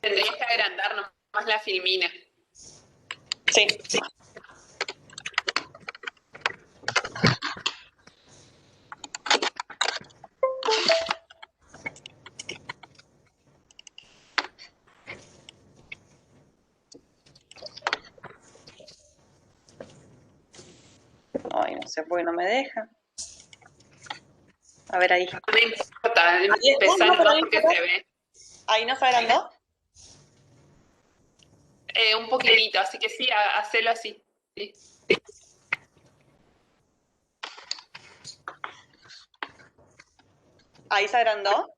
Tendrías que agrandar nomás la filmina. Sí, sí. Ay, no sé por qué no me deja. A ver ahí. No me importa, Ahí está, empezar no, pero nomás no porque importa. se ve. Ahí no se agrandó. Un poquitito, así que sí, hacelo así. Sí. Ahí se agrandó.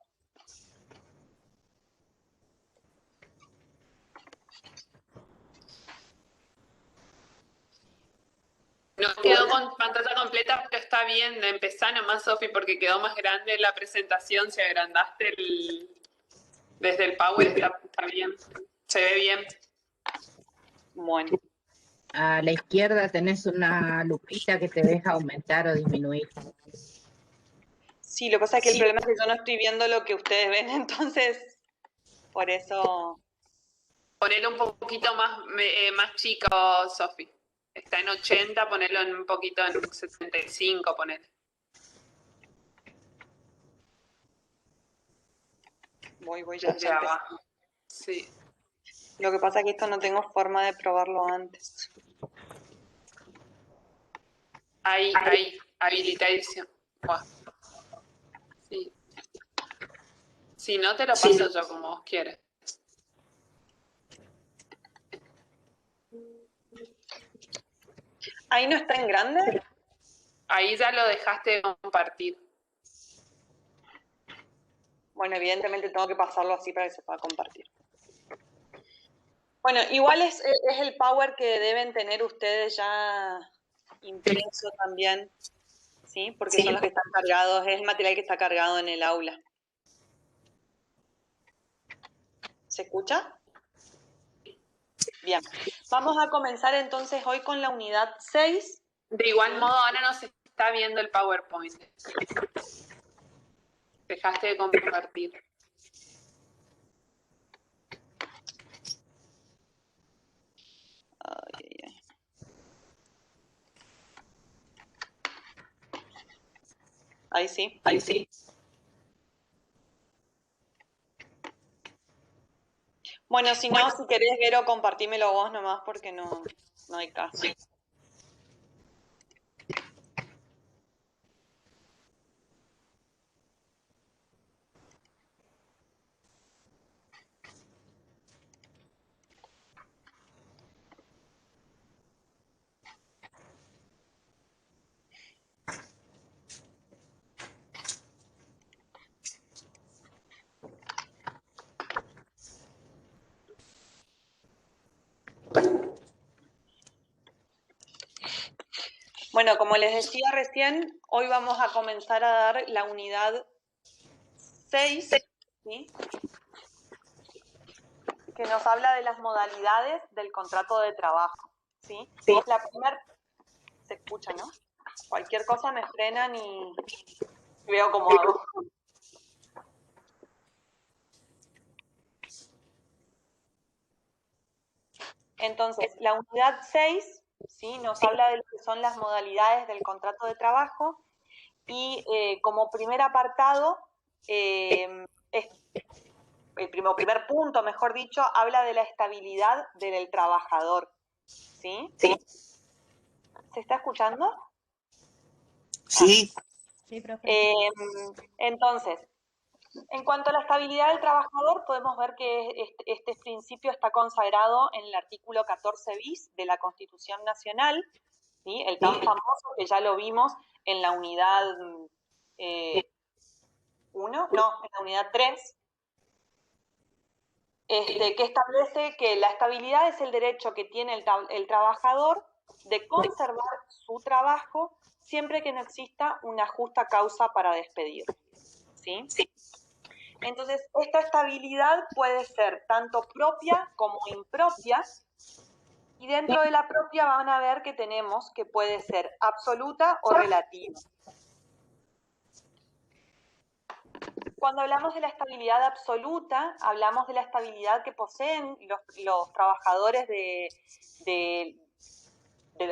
No quedó con pantalla completa, pero está bien. Empezá nomás, Sofi, porque quedó más grande la presentación. Si agrandaste desde el Power, está bien. Se ve bien. Bueno. A la izquierda tenés una lupita que te deja aumentar o disminuir. Sí, lo que pasa es que el problema es que yo no estoy viendo lo que ustedes ven, entonces, por eso... Ponelo un poquito más chico, Sofi. Está en 80, ponelo un poquito en 75, ponelo. Voy ya. Desde abajo. Sí. Lo que pasa es que esto no tengo forma de probarlo antes. Ahí, habilita edición. Buah. Sí. Si no, te lo paso yo como vos quieras. ¿Ahí no está en grande? Ahí ya lo dejaste de compartir. Bueno, evidentemente tengo que pasarlo así para que se pueda compartir. Bueno, igual es el Power que deben tener ustedes ya impreso también, ¿sí? Porque son los que están cargados, es el material que está cargado en el aula. ¿Se escucha? Bien. Vamos a comenzar entonces hoy con la unidad 6. De igual modo, ahora no se está viendo el PowerPoint. Dejaste de compartir. Ahí sí. Ahí sí. Bueno, si no, si querés, Vero, compartímelo vos nomás porque no hay caso. Bueno, como les decía recién, hoy vamos a comenzar a dar la unidad 6, ¿sí? Que nos habla de las modalidades del contrato de trabajo, ¿sí? La primera, se escucha, ¿no? Cualquier cosa me frenan y veo cómo hago. Entonces, la unidad 6, ¿sí? Nos habla de lo que son las modalidades del contrato de trabajo y como primer apartado, el primer punto, mejor dicho, habla de la estabilidad del trabajador, ¿sí? ¿Se está escuchando? Sí. Sí, profe. Entonces, en cuanto a la estabilidad del trabajador, podemos ver que este principio está consagrado en el artículo 14 bis de la Constitución Nacional, ¿sí? El tan famoso que ya lo vimos en la unidad 1, no, en la unidad 3, que establece que la estabilidad es el derecho que tiene el trabajador de conservar su trabajo siempre que no exista una justa causa para despedirlo, ¿sí? Entonces, esta estabilidad puede ser tanto propia como impropia, y dentro de la propia van a ver que tenemos que puede ser absoluta o relativa. Cuando hablamos de la estabilidad absoluta, hablamos de la estabilidad que poseen los trabajadores de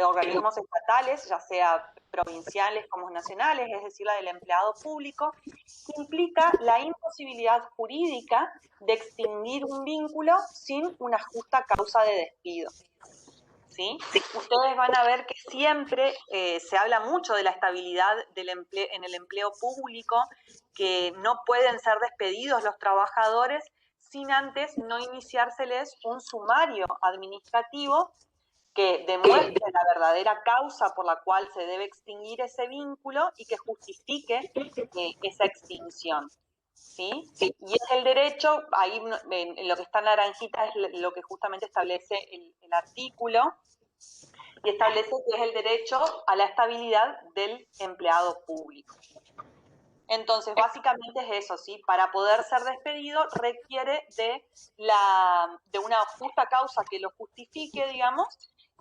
organismos estatales, ya sea provinciales como nacionales, es decir, la del empleado público, que implica la imposibilidad jurídica de extinguir un vínculo sin una justa causa de despido. ¿Sí? Ustedes van a ver que siempre se habla mucho de la estabilidad en el empleo público, que no pueden ser despedidos los trabajadores sin antes no iniciárseles un sumario administrativo que demuestre la verdadera causa por la cual se debe extinguir ese vínculo y que justifique esa extinción. ¿Sí? Y es el derecho, ahí en lo que está en naranjita es lo que justamente establece el artículo, y establece que es el derecho a la estabilidad del empleado público. Entonces, básicamente es eso, ¿sí? Para poder ser despedido requiere de una justa causa que lo justifique, digamos,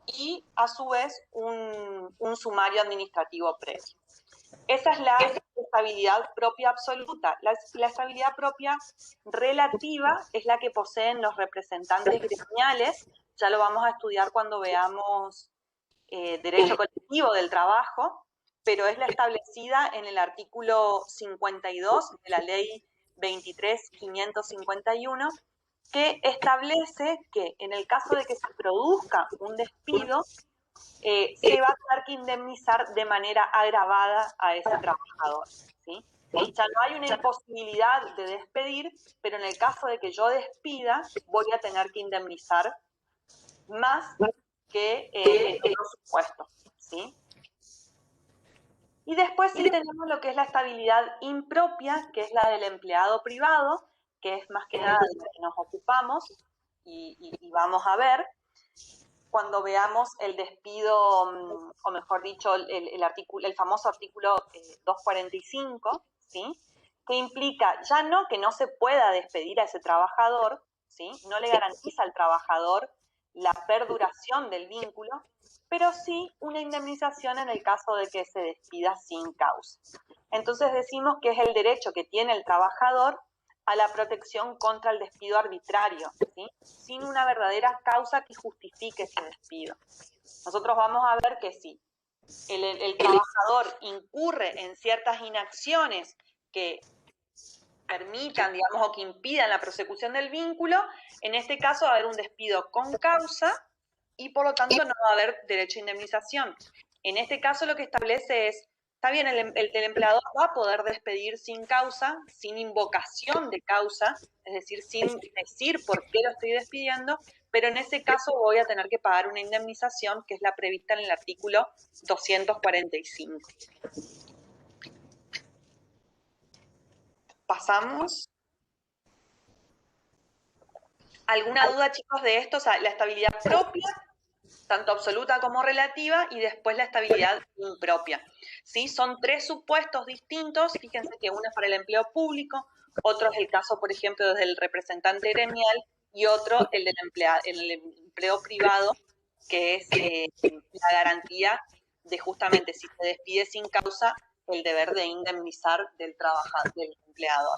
y a su vez un sumario administrativo previo. Esa es la estabilidad propia absoluta. La estabilidad propia relativa es la que poseen los representantes gremiales. Ya lo vamos a estudiar cuando veamos derecho colectivo del trabajo, pero es la establecida en el artículo 52 de la ley 23.551, que establece que en el caso de que se produzca un despido, se va a tener que indemnizar de manera agravada a ese trabajador, ¿sí? Ya no hay una imposibilidad de despedir, pero en el caso de que yo despida, voy a tener que indemnizar más que en otros supuestos, ¿sí? Y después sí tenemos lo que es la estabilidad impropia, que es la del empleado privado, que es más que nada de lo que nos ocupamos y vamos a ver cuando veamos el despido, o mejor dicho, el famoso artículo 245, ¿sí? Que implica ya no que no se pueda despedir a ese trabajador, ¿sí? No le garantiza al trabajador la perduración del vínculo, pero sí una indemnización en el caso de que se despida sin causa. Entonces decimos que es el derecho que tiene el trabajador a la protección contra el despido arbitrario, ¿sí? Sin una verdadera causa que justifique ese despido. Nosotros vamos a ver que sí, el trabajador incurre en ciertas inacciones que permitan, digamos, o que impidan la prosecución del vínculo, en este caso va a haber un despido con causa y por lo tanto no va a haber derecho a indemnización. En este caso lo que establece es, está bien, el empleador va a poder despedir sin causa, sin invocación de causa, es decir, sin decir por qué lo estoy despidiendo, pero en ese caso voy a tener que pagar una indemnización que es la prevista en el artículo 245. Pasamos. ¿Alguna duda, chicos, de esto? O sea, la estabilidad propia, tanto absoluta como relativa, y después la estabilidad impropia. ¿Sí? Son tres supuestos distintos. Fíjense que uno es para el empleo público, otro es el caso, por ejemplo, del representante gremial, y otro el del empleo privado, que es la garantía de justamente si se despide sin causa, el deber de indemnizar del empleador.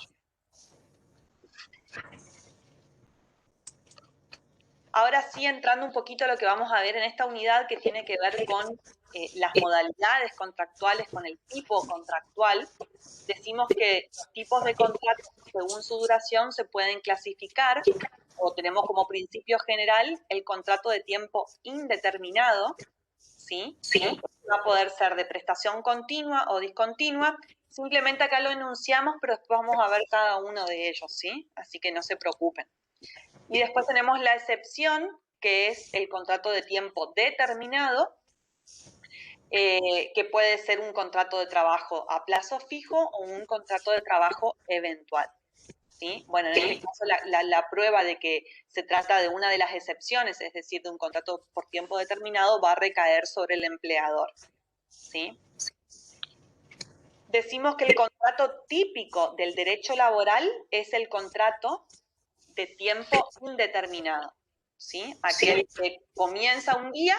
Ahora sí, entrando un poquito a lo que vamos a ver en esta unidad que tiene que ver con las modalidades contractuales, con el tipo contractual, decimos que los tipos de contratos, según su duración, se pueden clasificar, o tenemos como principio general el contrato de tiempo indeterminado, ¿sí? Va a poder ser de prestación continua o discontinua. Simplemente acá lo enunciamos, pero después vamos a ver cada uno de ellos, ¿sí? Así que no se preocupen. Y después tenemos la excepción, que es el contrato de tiempo determinado, que puede ser un contrato de trabajo a plazo fijo o un contrato de trabajo eventual, ¿sí? Bueno, en este caso la prueba de que se trata de una de las excepciones, es decir, de un contrato por tiempo determinado, va a recaer sobre el empleador, ¿sí? Decimos que el contrato típico del derecho laboral es el contrato de tiempo indeterminado, ¿sí? Aquel que comienza un día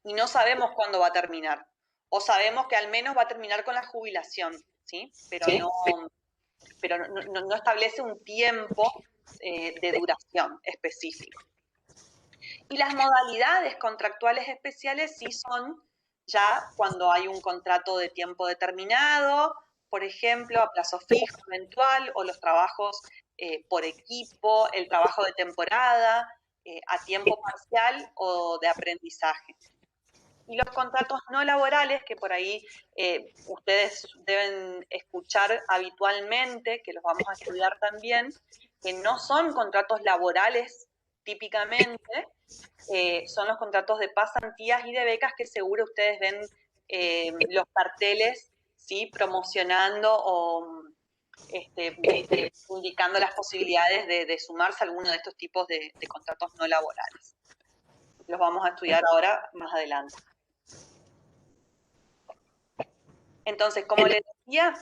y no sabemos cuándo va a terminar. O sabemos que al menos va a terminar con la jubilación, ¿sí? Pero pero no establece un tiempo de duración específico. Y las modalidades contractuales especiales sí son ya cuando hay un contrato de tiempo determinado, por ejemplo, a plazo fijo, eventual, o los trabajos por equipo, el trabajo de temporada, a tiempo parcial o de aprendizaje. Y los contratos no laborales, que por ahí ustedes deben escuchar habitualmente, que los vamos a estudiar también, que no son contratos laborales típicamente, son los contratos de pasantías y de becas que seguro ustedes ven los carteles, ¿sí? Promocionando o indicando las posibilidades de sumarse a alguno de estos tipos de contratos no laborales. Los vamos a estudiar ahora más adelante. Entonces, como les decía,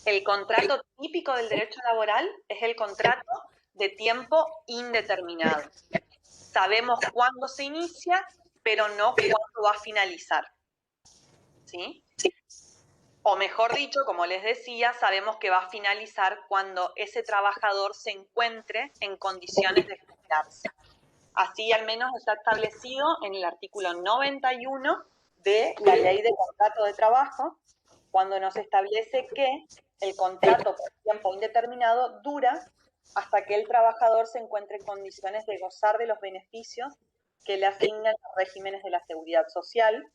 el contrato típico del derecho laboral es el contrato de tiempo indeterminado. Sabemos cuándo se inicia, pero no cuándo va a finalizar. ¿Sí? O mejor dicho, como les decía, sabemos que va a finalizar cuando ese trabajador se encuentre en condiciones de jubilarse. Así al menos está establecido en el artículo 91 de la Ley de Contrato de Trabajo, cuando nos establece que el contrato por tiempo indeterminado dura hasta que el trabajador se encuentre en condiciones de gozar de los beneficios que le asignan los regímenes de la seguridad social,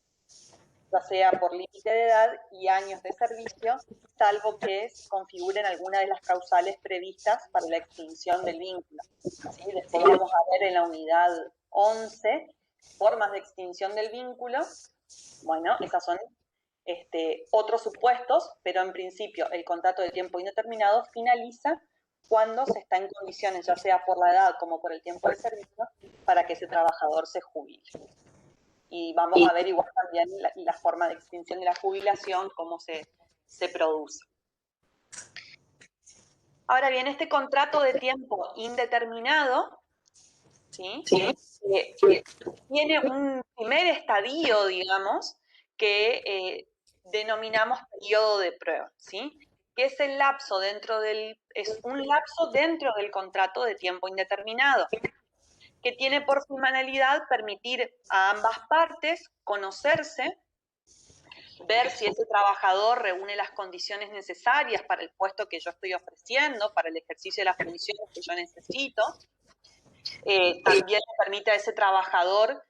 ya sea por límite de edad y años de servicio, salvo que se configuren alguna de las causales previstas para la extinción del vínculo. ¿Sí? Después vamos a ver en la unidad 11, formas de extinción del vínculo. Bueno, esas son otros supuestos, pero en principio el contrato de tiempo indeterminado finaliza cuando se está en condiciones, ya sea por la edad como por el tiempo de servicio, para que ese trabajador se jubile. Y vamos a ver igual también la forma de extinción de la jubilación, cómo se produce. Ahora bien, este contrato de tiempo indeterminado, ¿sí? Tiene un primer estadio, digamos, que denominamos periodo de prueba, ¿sí? Que es el lapso es un lapso dentro del contrato de tiempo indeterminado, que tiene por finalidad permitir a ambas partes conocerse, ver si ese trabajador reúne las condiciones necesarias para el puesto que yo estoy ofreciendo, para el ejercicio de las funciones que yo necesito. También le permite a ese trabajador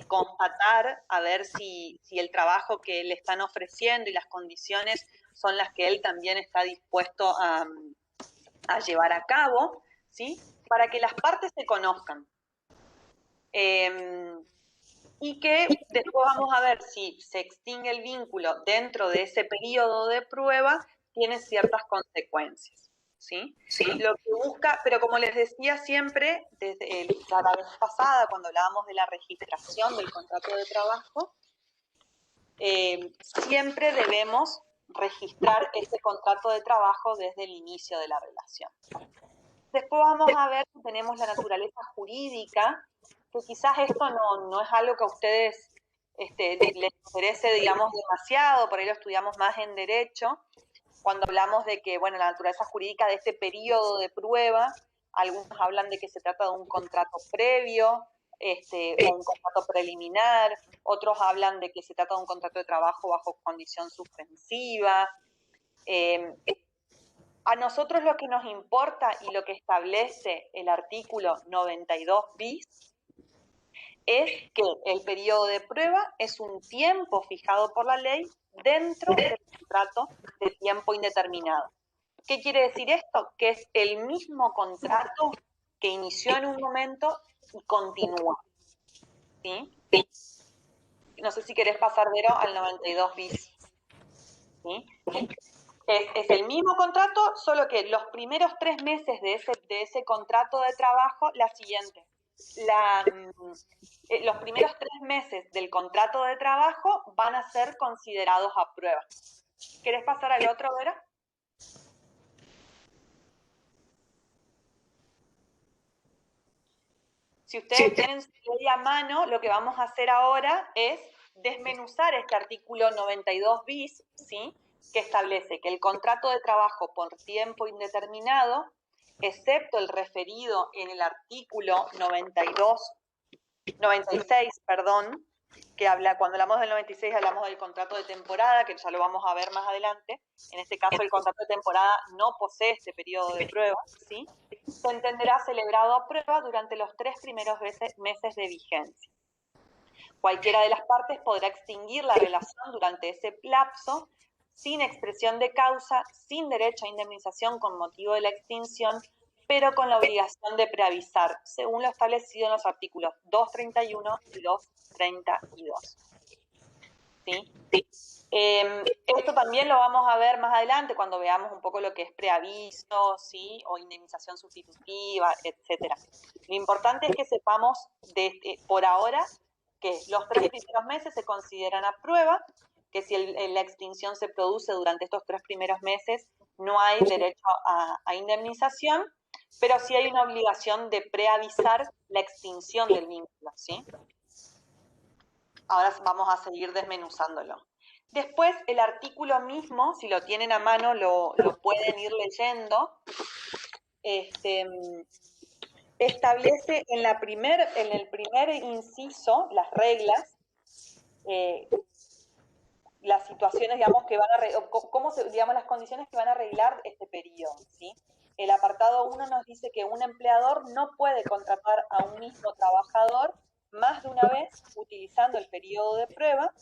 constatar a ver si el trabajo que le están ofreciendo y las condiciones son las que él también está dispuesto a llevar a cabo, ¿sí? Para que las partes se conozcan. Y que después vamos a ver si se extingue el vínculo dentro de ese periodo de prueba, tiene ciertas consecuencias. ¿Sí? Lo que busca, pero como les decía siempre, desde la vez pasada, cuando hablábamos de la registración del contrato de trabajo, siempre debemos registrar ese contrato de trabajo desde el inicio de la relación. Después vamos a ver si tenemos la naturaleza jurídica, que quizás esto no es algo que a ustedes les interese, digamos, demasiado, por ahí lo estudiamos más en derecho, cuando hablamos de que, bueno, la naturaleza jurídica de este periodo de prueba, algunos hablan de que se trata de un contrato previo, o un contrato preliminar, otros hablan de que se trata de un contrato de trabajo bajo condición suspensiva. A nosotros lo que nos importa y lo que establece el artículo 92 bis es que el periodo de prueba es un tiempo fijado por la ley dentro del contrato de tiempo indeterminado. ¿Qué quiere decir esto? Que es el mismo contrato que inició en un momento y continúa. ¿Sí? No sé si querés pasar, Vero, al 92 bis. ¿Sí? Es el mismo contrato, solo que los primeros 3 meses de ese contrato de trabajo, la siguiente. Los primeros 3 meses del contrato de trabajo van a ser considerados a prueba. ¿Querés pasar al otro, Vera? Si ustedes tienen su ley a mano, lo que vamos a hacer ahora es desmenuzar este artículo 92 bis, ¿sí? que establece que el contrato de trabajo por tiempo indeterminado, excepto el referido en el artículo 96, que habla, cuando hablamos del 96 hablamos del contrato de temporada, que ya lo vamos a ver más adelante. En este caso el contrato de temporada no posee este periodo de prueba, ¿sí? Se entenderá celebrado a prueba durante los 3 primeros meses de vigencia. Cualquiera de las partes podrá extinguir la relación durante ese lapso sin expresión de causa, sin derecho a indemnización con motivo de la extinción, pero con la obligación de preavisar, según lo establecido en los artículos 231 y 232. ¿Sí? Esto también lo vamos a ver más adelante cuando veamos un poco lo que es preaviso, ¿sí? O indemnización sustitutiva, etc. Lo importante es que sepamos por ahora que los 3 primeros meses se consideran a prueba, que si la extinción se produce durante estos 3 primeros meses no hay derecho a indemnización, pero sí hay una obligación de preavisar la extinción del vínculo, ¿sí? Ahora vamos a seguir desmenuzándolo. Después, el artículo mismo, si lo tienen a mano, lo pueden ir leyendo. Establece en el primer inciso las reglas, las situaciones, digamos, que van a, digamos, las condiciones que van a arreglar este periodo, ¿sí? El apartado 1 nos dice que un empleador no puede contratar a un mismo trabajador más de una vez utilizando el periodo de prueba,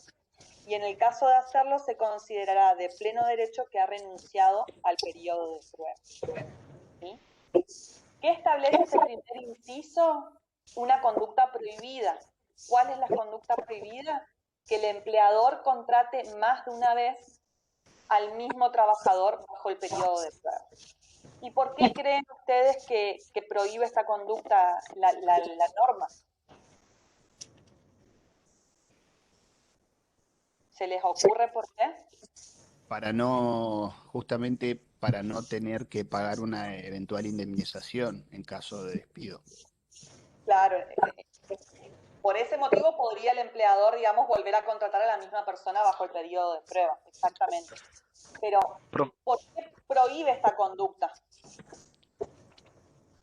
y en el caso de hacerlo se considerará de pleno derecho que ha renunciado al periodo de prueba, ¿sí? ¿Qué establece este primer inciso? Una conducta prohibida. ¿Cuál es la conducta prohibida? Que el empleador contrate más de una vez al mismo trabajador bajo el periodo de prueba. ¿Y por qué creen ustedes que prohíbe esta conducta la norma? ¿Se les ocurre por qué? Justamente para no tener que pagar una eventual indemnización en caso de despido. Claro, por ese motivo podría el empleador, digamos, volver a contratar a la misma persona bajo el periodo de prueba, exactamente. Pero, ¿por qué prohíbe esta conducta?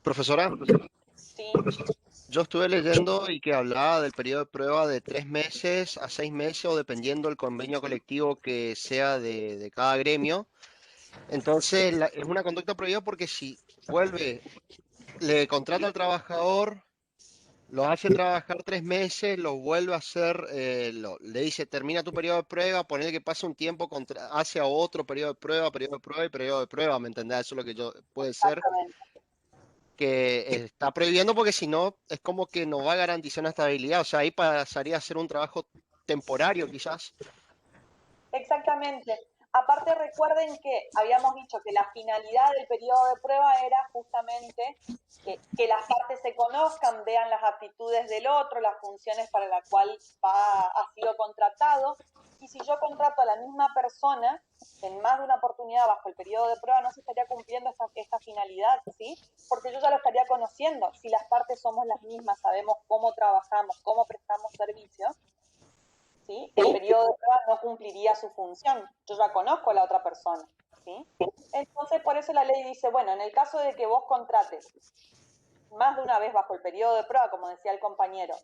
Profesora, Sí, yo estuve leyendo y que hablaba del periodo de prueba de 3 meses a 6 meses o dependiendo del convenio colectivo que sea de cada gremio. Entonces es una conducta prohibida porque si vuelve, le contrata al trabajador, lo hace trabajar 3 meses, lo vuelve a hacer, le dice termina tu periodo de prueba, ponele que pase un tiempo, hace a otro periodo de prueba y periodo de prueba, ¿me entendés? Eso es lo que puede ser exactamente. que está prohibiendo porque si no es como que no va a garantizar una estabilidad, o sea, ahí pasaría a ser un trabajo temporario quizás. Exactamente. Aparte recuerden que habíamos dicho que la finalidad del periodo de prueba era justamente que las partes se conozcan, vean las aptitudes del otro, las funciones para las cuales ha sido contratado. Y si yo contrato a la misma persona en más de una oportunidad bajo el periodo de prueba, no se estaría cumpliendo esta finalidad, ¿sí? Porque yo ya lo estaría conociendo. Si las partes somos las mismas, sabemos cómo trabajamos, cómo prestamos servicios, ¿sí? El periodo de prueba no cumpliría su función. Yo ya conozco a la otra persona, ¿sí? Entonces, por eso la ley dice, bueno, en el caso de que vos contrates más de una vez bajo el periodo de prueba, como decía el compañero,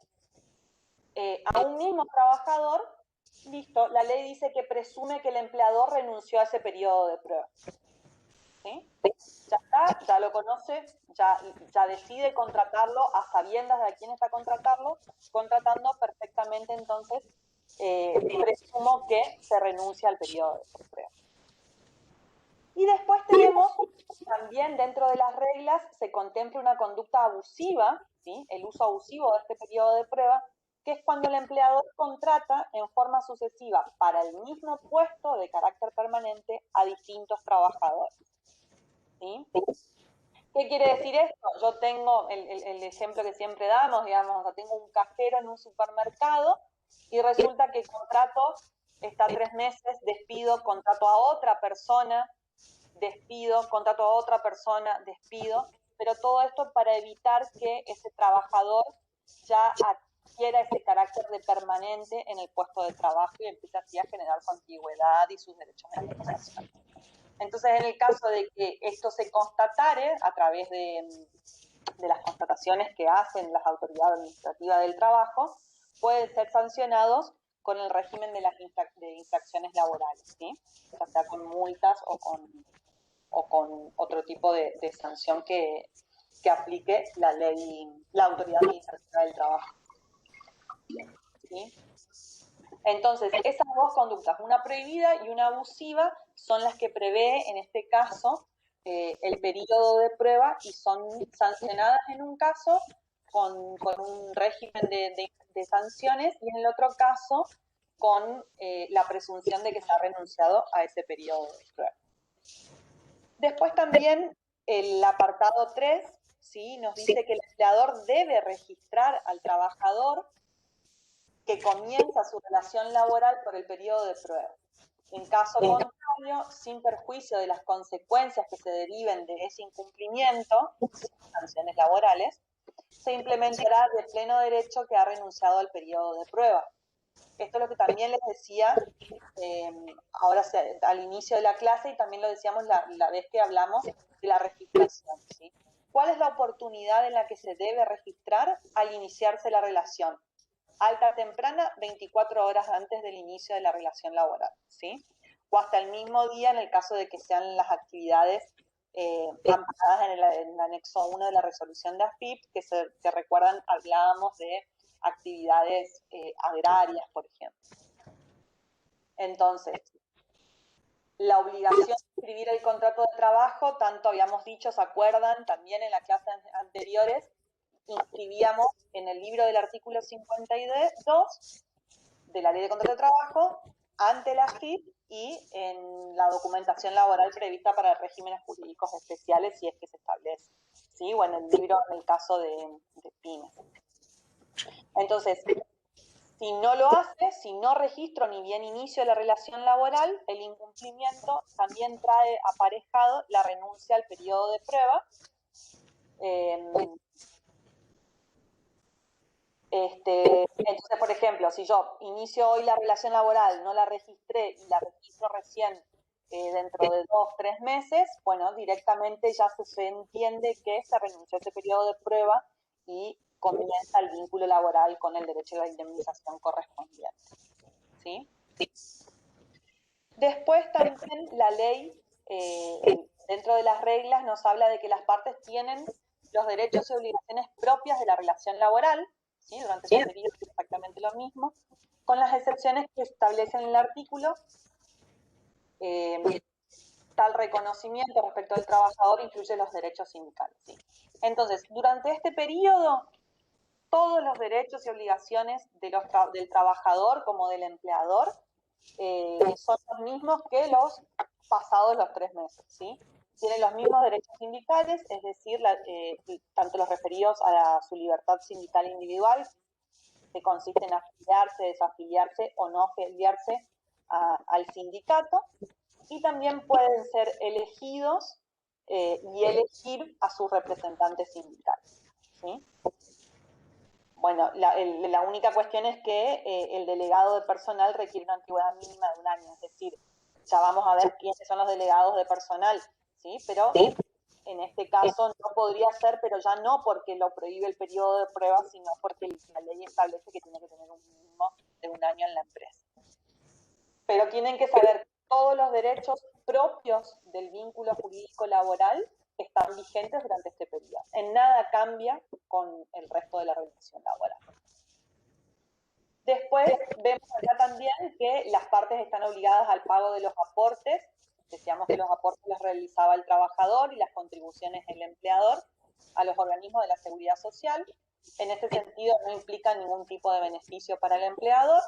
a un mismo trabajador, listo, la ley dice que presume que el empleador renunció a ese periodo de prueba, ¿sí? Ya está, ya lo conoce, ya decide contratarlo a sabiendas de a quién está contratando perfectamente, entonces presumo que se renuncia al periodo de prueba. Y después tenemos, también dentro de las reglas, se contempla una conducta abusiva, ¿sí? El uso abusivo de este periodo de prueba, que es cuando el empleador contrata en forma sucesiva para el mismo puesto de carácter permanente a distintos trabajadores, ¿sí? ¿Qué quiere decir esto? Yo tengo el ejemplo que siempre damos, digamos, o sea, tengo un cajero en un supermercado y resulta que contrato, está 3 meses, despido, contrato a otra persona, despido, contrato a otra persona, despido, pero todo esto para evitar que ese trabajador ya adquiera ese carácter de permanente en el puesto de trabajo y empiece así a generar su antigüedad y sus derechos de indemnización. Entonces, en el caso de que esto se constatare a través de las constataciones que hacen las autoridades administrativas del trabajo, pueden ser sancionados con el régimen de las infracciones laborales, ¿sí? Ya sea con multas o con otro tipo de sanción que aplique la ley, la autoridad administrativa del trabajo. ¿Sí? Entonces, esas dos conductas, una prohibida y una abusiva, son las que prevé, en este caso, el periodo de prueba y son sancionadas en un caso con un régimen de sanciones y en el otro caso con la presunción de que se ha renunciado a ese periodo de prueba. Después también el apartado 3, ¿sí? Nos dice que el empleador debe registrar al trabajador que comienza su relación laboral por el periodo de prueba. En caso contrario, sin perjuicio de las consecuencias que se deriven de ese incumplimiento, sanciones laborales, se implementará de pleno derecho que ha renunciado al periodo de prueba. Esto es lo que también les decía ahora al inicio de la clase y también lo decíamos la vez que hablamos de la registración, ¿sí? ¿Cuál es la oportunidad en la que se debe registrar al iniciarse la relación? Alta temprana, 24 horas antes del inicio de la relación laboral, ¿sí? O hasta el mismo día en el caso de que sean las actividades amparadas en el anexo 1 de la resolución de AFIP, que recuerdan, hablábamos de actividades agrarias, por ejemplo. Entonces, la obligación de escribir el contrato de trabajo, tanto habíamos dicho, ¿se acuerdan? También en las clases anteriores, inscribíamos en el libro del artículo 52 de la Ley de Contrato de Trabajo ante la AFIP y en la documentación laboral prevista para regímenes jurídicos especiales si es que se establece, ¿sí? O en el libro en el caso de pymes. Entonces, si no lo hace, si no registro ni bien inicio de la relación laboral, el incumplimiento también trae aparejado la renuncia al periodo de prueba. Entonces, por ejemplo, si yo inicio hoy la relación laboral, no la registré y la registro recién dentro de 2 o 3 meses, bueno, directamente ya se entiende que se renunció a ese periodo de prueba y comienza el vínculo laboral con el derecho a la indemnización correspondiente. ¿Sí? Después también la ley, dentro de las reglas, nos habla de que las partes tienen los derechos y obligaciones propias de la relación laboral, ¿sí? Durante ese periodo es exactamente lo mismo, con las excepciones que establecen en el artículo. Tal reconocimiento respecto al trabajador incluye los derechos sindicales, ¿sí? Entonces, durante este periodo, todos los derechos y obligaciones del trabajador como del empleador son los mismos que los pasados los 3 meses, ¿sí? Tienen los mismos derechos sindicales, es decir, tanto los referidos a su libertad sindical individual, que consiste en afiliarse, desafiliarse o no afiliarse al sindicato, y también pueden ser elegidos y elegir a sus representantes sindicales, ¿sí? Bueno, la única cuestión es que el delegado de personal requiere una antigüedad mínima de 1 año, es decir, ya vamos a ver quiénes son los delegados de personal, ¿sí? Pero en este caso no podría ser, pero ya no porque lo prohíbe el periodo de prueba, sino porque la ley establece que tiene que tener un mínimo de 1 año en la empresa. Pero tienen que saber que todos los derechos propios del vínculo jurídico laboral están vigentes durante este periodo. En nada cambia con el resto de la relación laboral. Después vemos acá también que las partes están obligadas al pago de los aportes. Decíamos que los aportes los realizaba el trabajador y las contribuciones el empleador a los organismos de la seguridad social. En este sentido no implica ningún tipo de beneficio para el empleador.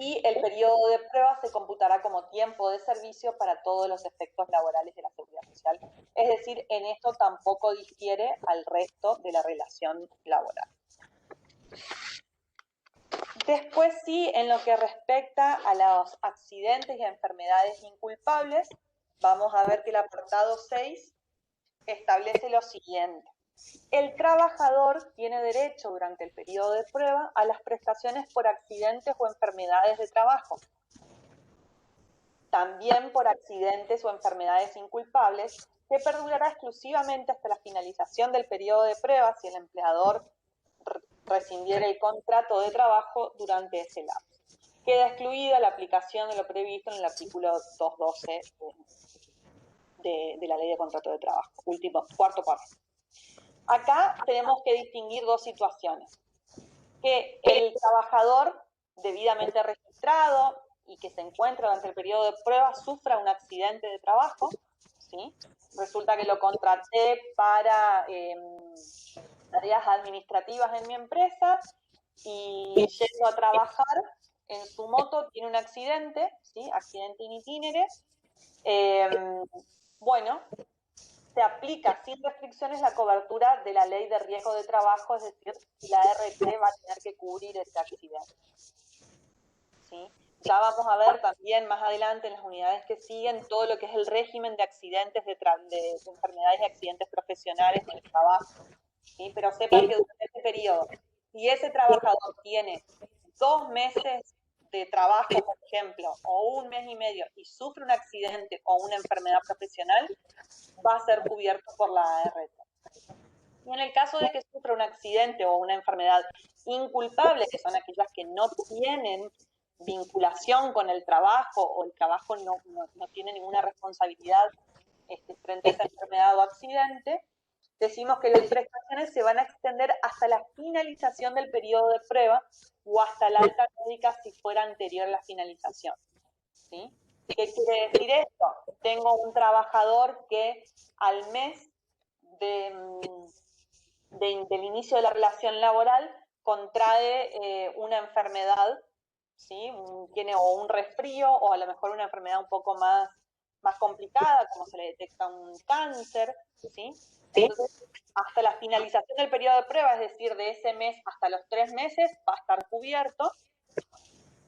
Y el periodo de prueba se computará como tiempo de servicio para todos los efectos laborales de la seguridad social. Es decir, en esto tampoco difiere al resto de la relación laboral. Después sí, en lo que respecta a los accidentes y enfermedades inculpables, vamos a ver que el apartado 6 establece lo siguiente. El trabajador tiene derecho durante el periodo de prueba a las prestaciones por accidentes o enfermedades de trabajo. También por accidentes o enfermedades inculpables, que perdurará exclusivamente hasta la finalización del periodo de prueba si el empleador rescindiera el contrato de trabajo durante ese lapso. Queda excluida la aplicación de lo previsto en el artículo 212 de la Ley de Contrato de Trabajo. Cuarto párrafo. Acá tenemos que distinguir dos situaciones. Que el trabajador debidamente registrado y que se encuentra durante el periodo de prueba sufra un accidente de trabajo, ¿sí? Resulta que lo contraté para tareas administrativas en mi empresa y yendo a trabajar en su moto tiene un accidente, ¿sí? Accidente in itinere. Bueno, se aplica sin restricciones la cobertura de la ley de riesgo de trabajo, es decir, la RT va a tener que cubrir ese accidente. ¿Sí? Ya vamos a ver también más adelante en las unidades que siguen todo lo que es el régimen de accidentes, de enfermedades y accidentes profesionales en el trabajo. ¿Sí? Pero sepan que durante este periodo, si ese trabajador tiene 2 meses de trabajo, por ejemplo, o 1 mes y medio, y sufre un accidente o una enfermedad profesional, va a ser cubierto por la ART. Y en el caso de que sufra un accidente o una enfermedad inculpable, que son aquellas que no tienen vinculación con el trabajo o el trabajo no tiene ninguna responsabilidad frente a esa enfermedad o accidente, decimos que las prestaciones se van a extender hasta la finalización del periodo de prueba o hasta la alta médica si fuera anterior a la finalización. ¿Sí? ¿Qué quiere decir esto? Tengo un trabajador que al mes del inicio de la relación laboral contrae una enfermedad, ¿sí? Tiene o un resfrío o a lo mejor una enfermedad un poco más complicada, como se le detecta un cáncer, ¿sí? Entonces, hasta la finalización del periodo de prueba, es decir, de ese mes hasta los 3 meses, va a estar cubierto,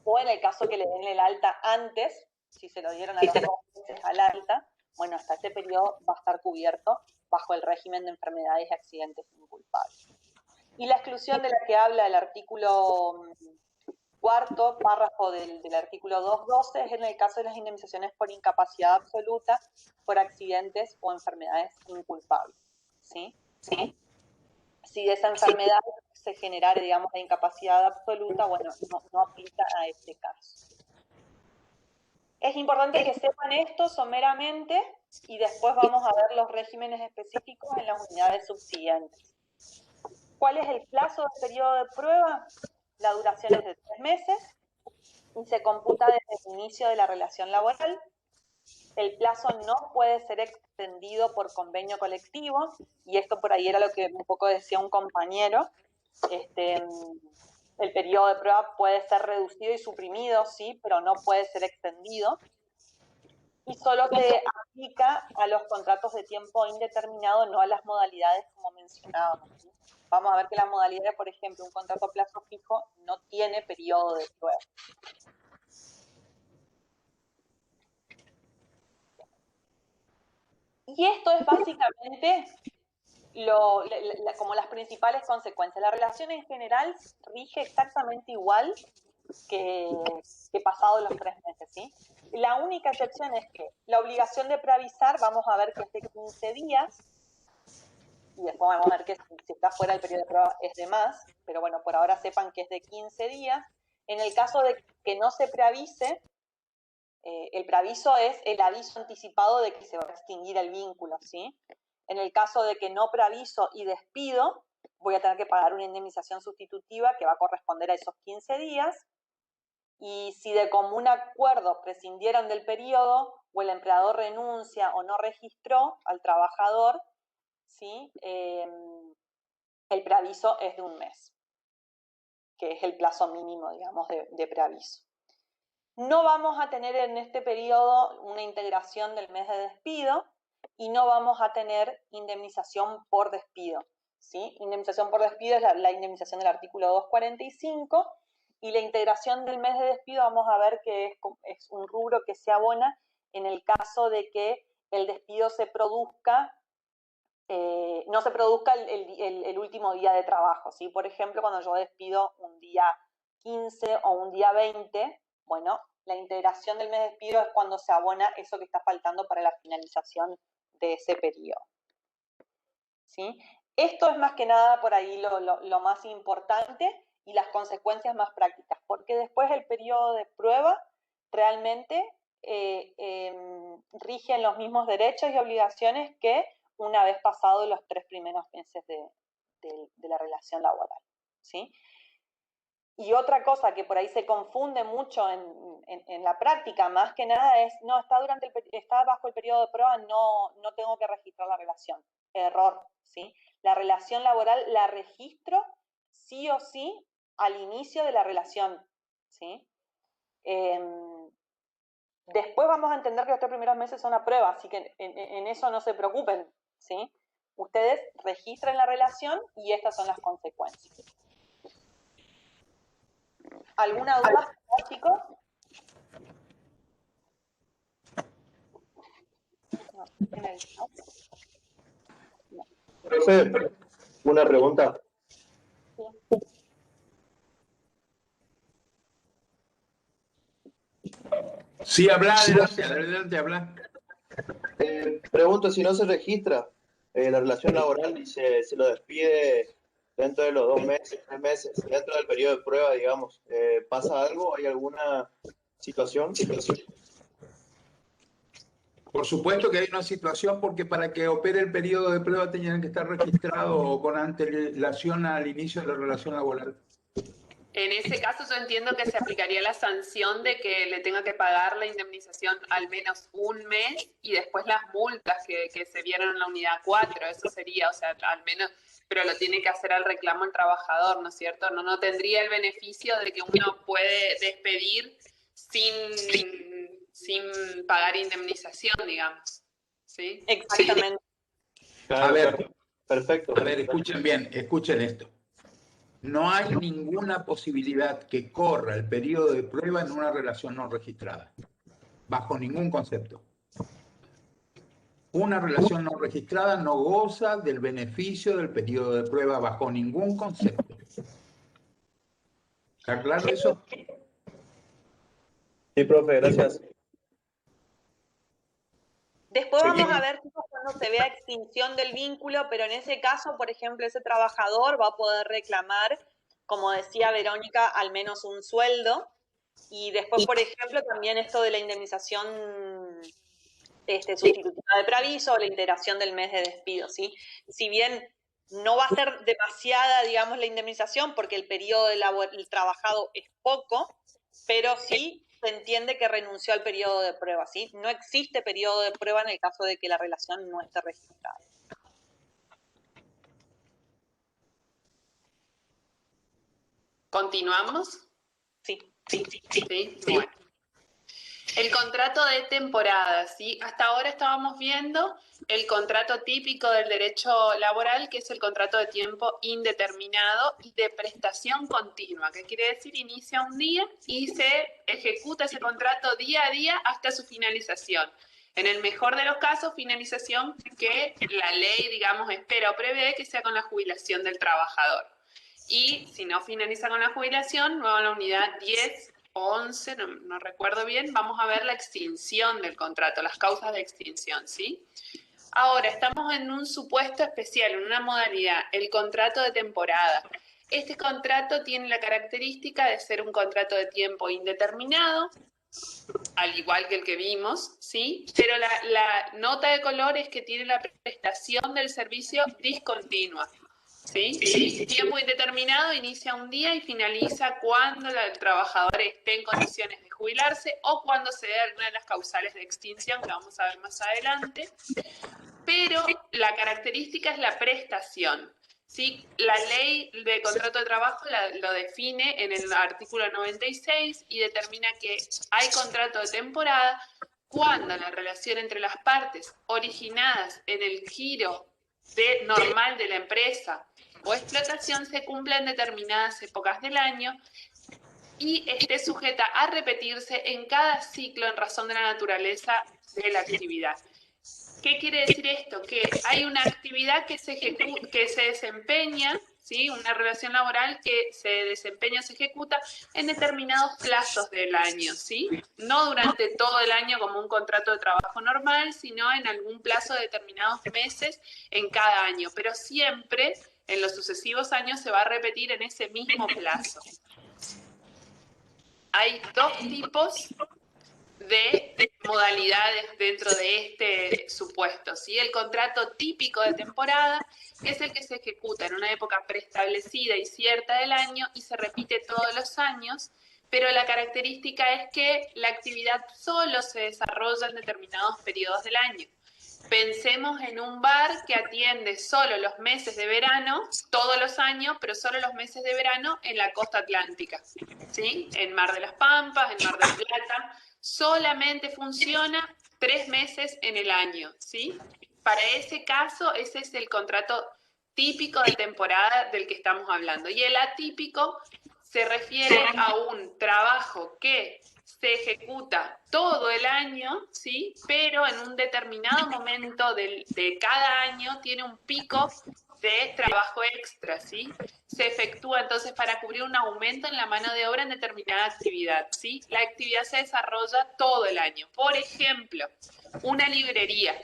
o en el caso que le den el alta antes, si se lo dieron a los 2 meses al alta, bueno, hasta ese periodo va a estar cubierto bajo el régimen de enfermedades y accidentes inculpables. Y la exclusión de la que habla el artículo 4º párrafo del artículo 212 es en el caso de las indemnizaciones por incapacidad absoluta por accidentes o enfermedades inculpables. ¿Sí? ¿Sí? Si de esa enfermedad se generara, digamos, la incapacidad absoluta, bueno, no aplica a este caso. Es importante que sepan esto someramente y después vamos a ver los regímenes específicos en las unidades subsiguientes. ¿Cuál es el plazo del periodo de prueba? La duración es de 3 meses y se computa desde el inicio de la relación laboral. El plazo no puede ser extendido por convenio colectivo, y esto por ahí era lo que un poco decía un compañero. El periodo de prueba puede ser reducido y suprimido, sí, pero no puede ser extendido. Y solo se aplica a los contratos de tiempo indeterminado, no a las modalidades como mencionábamos, ¿sí? Vamos a ver que la modalidad, por ejemplo, un contrato a plazo fijo no tiene periodo de prueba. Y esto es básicamente como las principales consecuencias. La relación en general rige exactamente igual que pasado los 3 meses, ¿sí? La única excepción es que la obligación de preavisar, vamos a ver que es de 15 días, y después vamos a ver que si está fuera del periodo de prueba es de más, pero bueno, por ahora sepan que es de 15 días. En el caso de que no se preavise, el preaviso es el aviso anticipado de que se va a extinguir el vínculo, ¿sí? En el caso de que no preaviso y despido, voy a tener que pagar una indemnización sustitutiva que va a corresponder a esos 15 días. Y si de común acuerdo prescindieron del periodo o el empleador renuncia o no registró al trabajador, ¿sí? El preaviso es de 1 mes, que es el plazo mínimo, digamos, de preaviso. No vamos a tener en este periodo una integración del mes de despido y no vamos a tener indemnización por despido, ¿sí? Indemnización por despido es la indemnización del artículo 245 y la integración del mes de despido vamos a ver que es un rubro que se abona en el caso de que el despido se produzca no se produzca el último día de trabajo, ¿sí? Por ejemplo, cuando yo despido un día 15 o un día 20, bueno, la integración del mes de despido es cuando se abona eso que está faltando para la finalización de ese periodo, ¿sí? Esto es más que nada por ahí lo más importante y las consecuencias más prácticas, porque después el periodo de prueba realmente rigen los mismos derechos y obligaciones que una vez pasados los 3 primeros meses de la relación laboral, ¿sí? Y otra cosa que por ahí se confunde mucho en la práctica, más que nada es, no, está bajo el periodo de prueba, no tengo que registrar la relación. Error, ¿sí? La relación laboral la registro sí o sí al inicio de la relación, ¿sí? Después vamos a entender que los 3 primeros meses son a prueba, así que en eso no se preocupen, ¿sí? Ustedes registran la relación y estas son las consecuencias. ¿Alguna duda, chicos? No, Profe, una pregunta. Sí, habla, adelante, habla. Pregunto, si no se registra la relación laboral y se lo despide dentro de los 2 meses, 3 meses, dentro del periodo de prueba, digamos, ¿pasa algo? ¿Hay alguna situación? Por supuesto que hay una situación porque para que opere el periodo de prueba tenían que estar registrados con antelación al inicio de la relación laboral. En ese caso yo entiendo que se aplicaría la sanción de que le tenga que pagar la indemnización al menos un mes y después las multas que se vieron en la unidad 4, eso sería, o sea, al menos, pero lo tiene que hacer al reclamo el trabajador, ¿no es cierto? No tendría el beneficio de que uno puede despedir sin pagar indemnización, digamos. ¿Sí? Exactamente. Claro, A ver, claro. Perfecto. A ver, escuchen bien, escuchen esto. No hay ninguna posibilidad que corra el periodo de prueba en una relación no registrada, bajo ningún concepto. Una relación no registrada no goza del beneficio del periodo de prueba bajo ningún concepto. ¿Está claro eso? Sí, profe, gracias. Después vamos a ver, chicos, cuando se vea extinción del vínculo, pero en ese caso, por ejemplo, ese trabajador va a poder reclamar, como decía Verónica, al menos un sueldo. Y después, por ejemplo, también esto de la indemnización sustitutiva de preaviso o la integración del mes de despido, ¿sí? Si bien no va a ser demasiada, digamos, la indemnización, porque el periodo del trabajado es poco, pero sí se entiende que renunció al periodo de prueba, ¿sí? No existe periodo de prueba en el caso de que la relación no esté registrada. ¿Continuamos? Sí. Sí. Bueno. El contrato de temporada, ¿sí? Hasta ahora estábamos viendo el contrato típico del derecho laboral, que es el contrato de tiempo indeterminado y de prestación continua, que quiere decir inicia un día y se ejecuta ese contrato día a día hasta su finalización. En el mejor de los casos, finalización que la ley, digamos, espera o prevé que sea con la jubilación del trabajador. Y si no finaliza con la jubilación, luego en la unidad 10 o 11, no recuerdo bien, vamos a ver la extinción del contrato, las causas de extinción, ¿sí? Ahora, estamos en un supuesto especial, en una modalidad, el contrato de temporada. Este contrato tiene la característica de ser un contrato de tiempo indeterminado, al igual que el que vimos, ¿sí? Pero la nota de color es que tiene la prestación del servicio discontinua. ¿Sí? Tiempo indeterminado, inicia un día y finaliza cuando el trabajador esté en condiciones de jubilarse o cuando se dé alguna de las causales de extinción que vamos a ver más adelante. Pero la característica es la prestación. ¿Sí? La ley de contrato de trabajo lo define en el artículo 96 y determina que hay contrato de temporada cuando la relación entre las partes originadas en el giro normal de la empresa o explotación se cumpla en determinadas épocas del año y esté sujeta a repetirse en cada ciclo en razón de la naturaleza de la actividad. ¿Qué quiere decir esto? Que hay una actividad que se desempeña, ¿sí? Una relación laboral que se desempeña, se ejecuta en determinados plazos del año, ¿sí? No durante todo el año como un contrato de trabajo normal, sino en algún plazo de determinados meses en cada año, pero siempre en los sucesivos años se va a repetir en ese mismo plazo. Hay dos tipos de modalidades dentro de este supuesto, ¿sí? El contrato típico de temporada, que es el que se ejecuta en una época preestablecida y cierta del año y se repite todos los años, pero la característica es que la actividad solo se desarrolla en determinados periodos del año. Pensemos en un bar que atiende solo los meses de verano, todos los años, pero solo los meses de verano en la costa atlántica, ¿sí? En Mar de las Pampas, en Mar del Plata, solamente funciona 3 meses en el año, ¿sí? Para ese caso, ese es el contrato típico de temporada del que estamos hablando. Y el atípico se refiere a un trabajo que se ejecuta todo el año, ¿sí? Pero en un determinado momento de cada año tiene un pico de trabajo extra, ¿sí? Se efectúa entonces para cubrir un aumento en la mano de obra en determinada actividad, ¿sí? La actividad se desarrolla todo el año. Por ejemplo, una librería,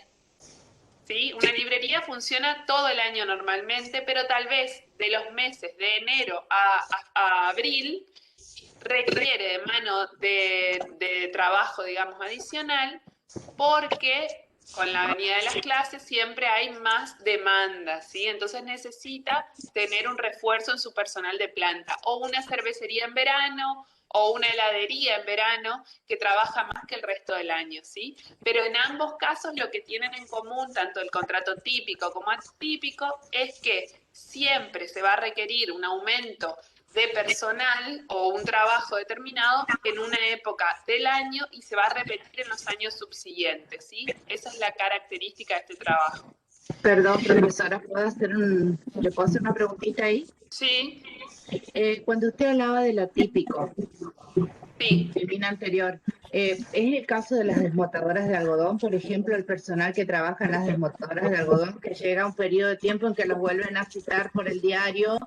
¿sí? Una librería funciona todo el año normalmente, pero tal vez de los meses de enero a abril requiere de mano de trabajo, digamos, adicional, porque con la venida de las clases siempre hay más demanda, ¿sí? Entonces necesita tener un refuerzo en su personal de planta, o una cervecería en verano, o una heladería en verano, que trabaja más que el resto del año, ¿sí? Pero en ambos casos lo que tienen en común, tanto el contrato típico como atípico, es que siempre se va a requerir un aumento de personal o un trabajo determinado en una época del año y se va a repetir en los años subsiguientes, ¿sí? Esa es la característica de este trabajo. Perdón, profesora, ¿le puedo hacer una preguntita ahí? Sí. Cuando usted hablaba de lo atípico, sí. el anterior, ¿es el caso de las desmotadoras de algodón? Por ejemplo, el personal que trabaja en las desmotadoras de algodón, que llega un periodo de tiempo en que los vuelven a citar por el diario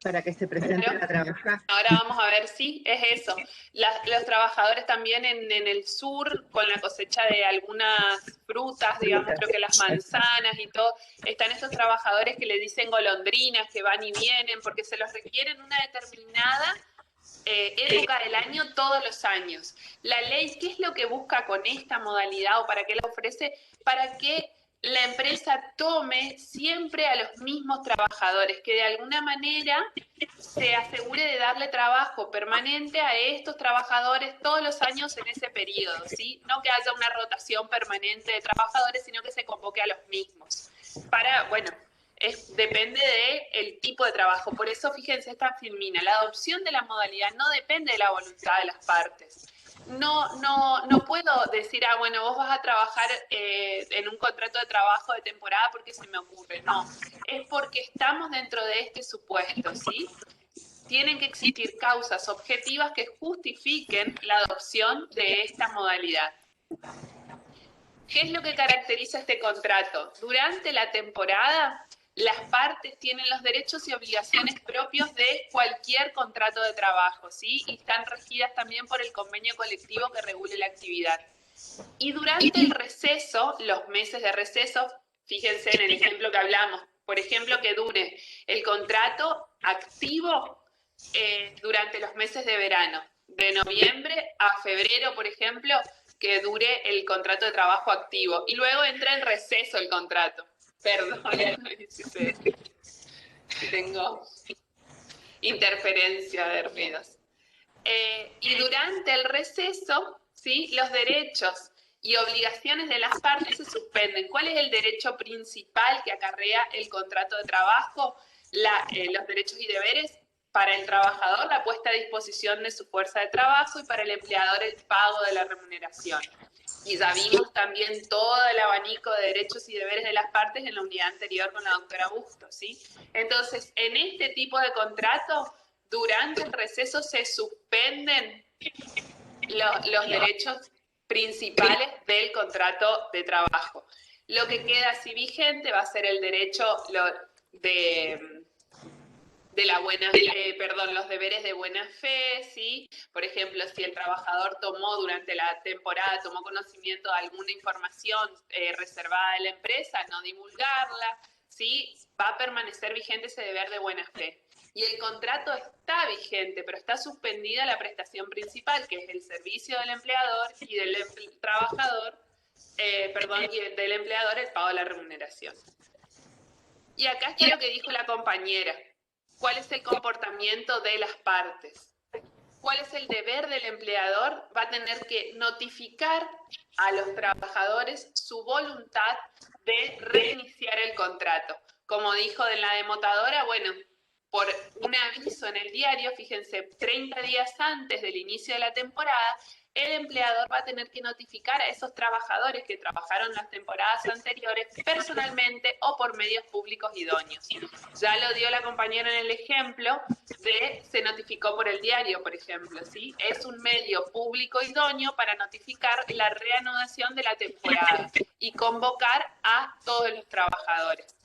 para que se presenten a trabajar. Ahora vamos a ver, sí, es eso. Los trabajadores también en el sur, con la cosecha de algunas frutas, digamos, creo que las manzanas y todo, están estos trabajadores que le dicen golondrinas, que van y vienen, porque se los requiere en una determinada época del año, todos los años. La ley, ¿qué es lo que busca con esta modalidad o para qué la ofrece? Para que la empresa tome siempre a los mismos trabajadores, que de alguna manera se asegure de darle trabajo permanente a estos trabajadores todos los años en ese periodo, ¿sí? No que haya una rotación permanente de trabajadores, sino que se convoque a los mismos. Depende del tipo de trabajo. Por eso, fíjense, esta filmina, la adopción de la modalidad no depende de la voluntad de las partes. No puedo decir, bueno, vos vas a trabajar en un contrato de trabajo de temporada porque se me ocurre. No, es porque estamos dentro de este supuesto, ¿sí? Tienen que existir causas objetivas que justifiquen la adopción de esta modalidad. ¿Qué es lo que caracteriza este contrato? Durante la temporada, las partes tienen los derechos y obligaciones propios de cualquier contrato de trabajo, ¿sí? Y están regidas también por el convenio colectivo que regule la actividad. Y durante el receso, los meses de receso, fíjense en el ejemplo que hablamos, por ejemplo, que dure el contrato activo durante los meses de verano, de noviembre a febrero, por ejemplo, que dure el contrato de trabajo activo, y luego entra en receso el contrato. Perdón, si tengo interferencia de ruidos. Y durante el receso, ¿sí? Los derechos y obligaciones de las partes se suspenden. ¿Cuál es el derecho principal que acarrea el contrato de trabajo? Los derechos y deberes. Para el trabajador, la puesta a disposición de su fuerza de trabajo, y para el empleador, el pago de la remuneración. Y ya vimos también todo el abanico de derechos y deberes de las partes en la unidad anterior con la doctora Busto, ¿sí? Entonces, en este tipo de contrato, durante el receso se suspenden los derechos principales del contrato de trabajo. Lo que queda así vigente va a ser el derecho de la buena, los deberes de buena fe, ¿sí? Por ejemplo, si el trabajador durante la temporada, tomó conocimiento de alguna información reservada de la empresa, no divulgarla, ¿sí? Va a permanecer vigente ese deber de buena fe. Y el contrato está vigente, pero está suspendida la prestación principal, que es el servicio del empleador y del trabajador, y del empleador el pago de la remuneración. Y acá está lo que dijo la compañera. ¿Cuál es el comportamiento de las partes? ¿Cuál es el deber del empleador? Va a tener que notificar a los trabajadores su voluntad de reiniciar el contrato. Como dijo de la demotadora, bueno, por un aviso en el diario, fíjense, 30 días antes del inicio de la temporada, el empleador va a tener que notificar a esos trabajadores que trabajaron las temporadas anteriores personalmente o por medios públicos idóneos. Ya lo dio la compañera en el ejemplo de se notificó por el diario, por ejemplo, ¿sí? Es un medio público idóneo para notificar la reanudación de la temporada y convocar a todos los trabajadores.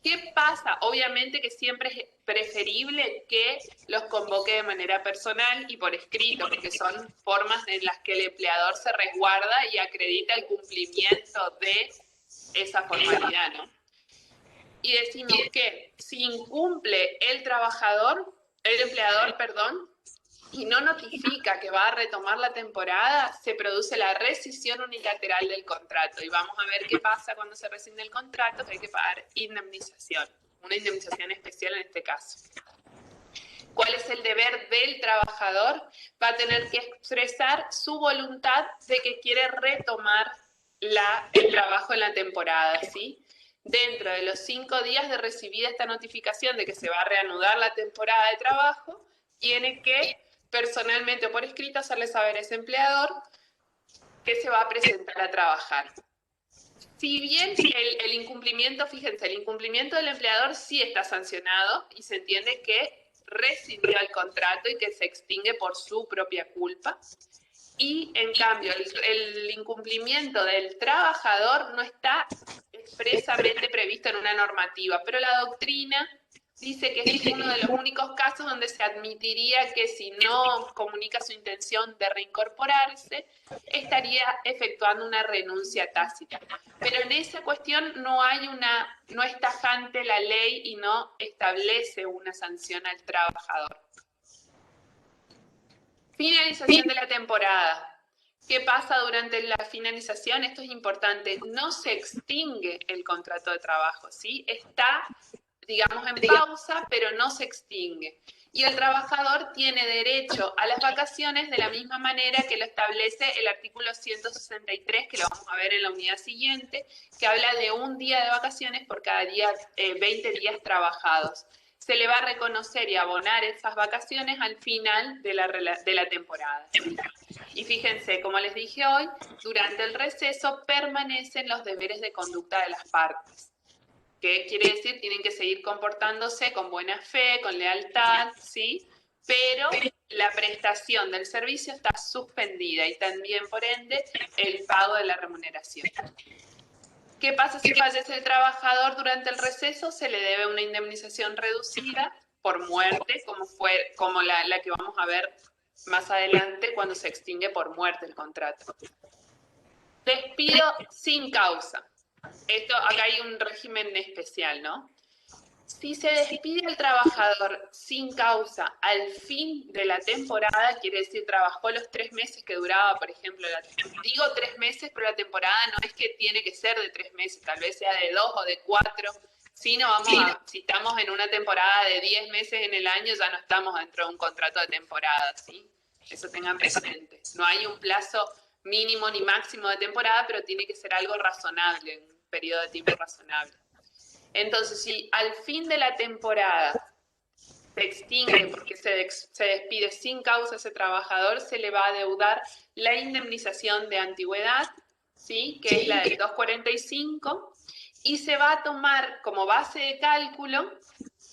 ¿Qué pasa? Obviamente que siempre es preferible que los convoque de manera personal y por escrito, porque son formas en las que el empleador se resguarda y acredita el cumplimiento de esa formalidad, ¿no? Y decimos que si incumple el empleador, y no notifica que va a retomar la temporada, se produce la rescisión unilateral del contrato. Y vamos a ver qué pasa cuando se rescinde el contrato, que hay que pagar indemnización, una indemnización especial en este caso. ¿Cuál es el deber del trabajador? Va a tener que expresar su voluntad de que quiere retomar el trabajo en la temporada, ¿sí? Dentro de los 5 días de recibida esta notificación de que se va a reanudar la temporada de trabajo, tiene que personalmente o por escrito hacerle saber a ese empleador que se va a presentar a trabajar. Si bien el incumplimiento, fíjense, el incumplimiento del empleador sí está sancionado y se entiende que rescindió el contrato y que se extingue por su propia culpa. Y en cambio, el incumplimiento del trabajador no está expresamente previsto en una normativa, pero la doctrina dice que es uno de los únicos casos donde se admitiría que si no comunica su intención de reincorporarse, estaría efectuando una renuncia tácita. Pero en esa cuestión no es tajante la ley y no establece una sanción al trabajador. Finalización de la temporada. ¿Qué pasa durante la finalización? Esto es importante. No se extingue el contrato de trabajo, ¿sí? Está, digamos, en pausa, pero no se extingue. Y el trabajador tiene derecho a las vacaciones de la misma manera que lo establece el artículo 163, que lo vamos a ver en la unidad siguiente, que habla de un día de vacaciones por cada día, 20 días trabajados. Se le va a reconocer y abonar esas vacaciones al final de la temporada. Y fíjense, como les dije hoy, durante el receso permanecen los deberes de conducta de las partes. ¿Qué quiere decir? Tienen que seguir comportándose con buena fe, con lealtad, ¿sí? Pero la prestación del servicio está suspendida y también, por ende, el pago de la remuneración. ¿Qué pasa si fallece el trabajador durante el receso? Se le debe una indemnización reducida por muerte, como la que vamos a ver más adelante cuando se extingue por muerte el contrato. Despido sin causa. Acá hay un régimen especial, ¿no? Si se despide al trabajador sin causa al fin de la temporada, quiere decir trabajó los 3 meses que duraba, por ejemplo, digo 3 meses, pero la temporada no es que tiene que ser de 3 meses, tal vez sea de 2 o de 4. Si estamos en una temporada de 10 meses en el año, ya no estamos dentro de un contrato de temporada, ¿sí? Eso tengan presente. No hay un plazo mínimo ni máximo de temporada, pero tiene que ser algo razonable, un periodo de tiempo razonable. Entonces, si al fin de la temporada se extingue porque se despide sin causa ese trabajador, se le va a adeudar la indemnización de antigüedad, ¿sí? Que es la del 245, y se va a tomar como base de cálculo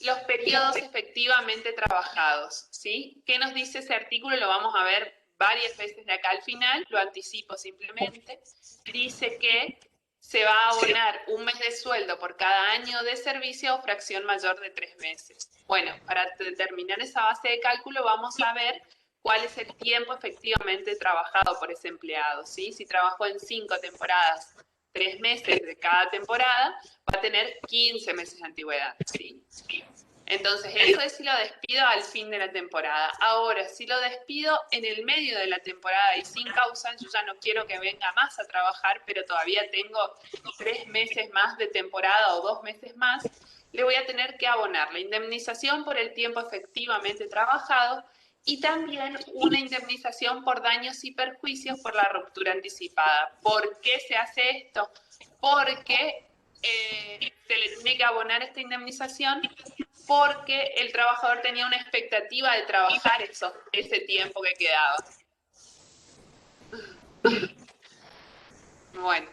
los periodos efectivamente trabajados, ¿sí? ¿Qué nos dice ese artículo? Lo vamos a ver varias veces de acá al final, lo anticipo simplemente. Dice que se va a abonar un mes de sueldo por cada año de servicio o fracción mayor de 3 meses. Bueno, para determinar esa base de cálculo vamos a ver cuál es el tiempo efectivamente trabajado por ese empleado, ¿sí? Si trabajó en 5 temporadas, 3 meses de cada temporada, va a tener 15 meses de antigüedad, ¿sí? Entonces, eso es si lo despido al fin de la temporada. Ahora, si lo despido en el medio de la temporada y sin causa, yo ya no quiero que venga más a trabajar, pero todavía tengo 3 meses más de temporada o 2 meses más, le voy a tener que abonar la indemnización por el tiempo efectivamente trabajado y también una indemnización por daños y perjuicios por la ruptura anticipada. ¿Por qué se hace esto? Porque se le tiene que abonar esta indemnización porque el trabajador tenía una expectativa de trabajar ese tiempo que quedaba. Bueno,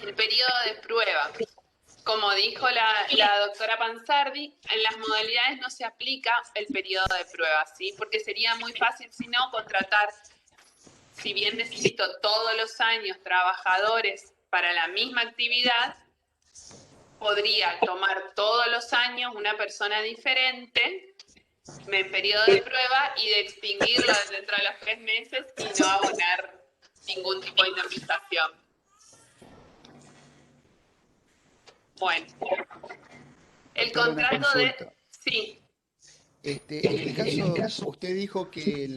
el periodo de prueba. Como dijo la doctora Pansardi, en las modalidades no se aplica el periodo de prueba, ¿sí? Porque sería muy fácil, si no, contratar, si bien necesito todos los años trabajadores para la misma actividad, podría tomar todos los años una persona diferente en periodo de prueba y de extinguirlo dentro de los 3 meses y no abonar ningún tipo de indemnización. Bueno, el contrato de... Sí. En este caso, usted dijo que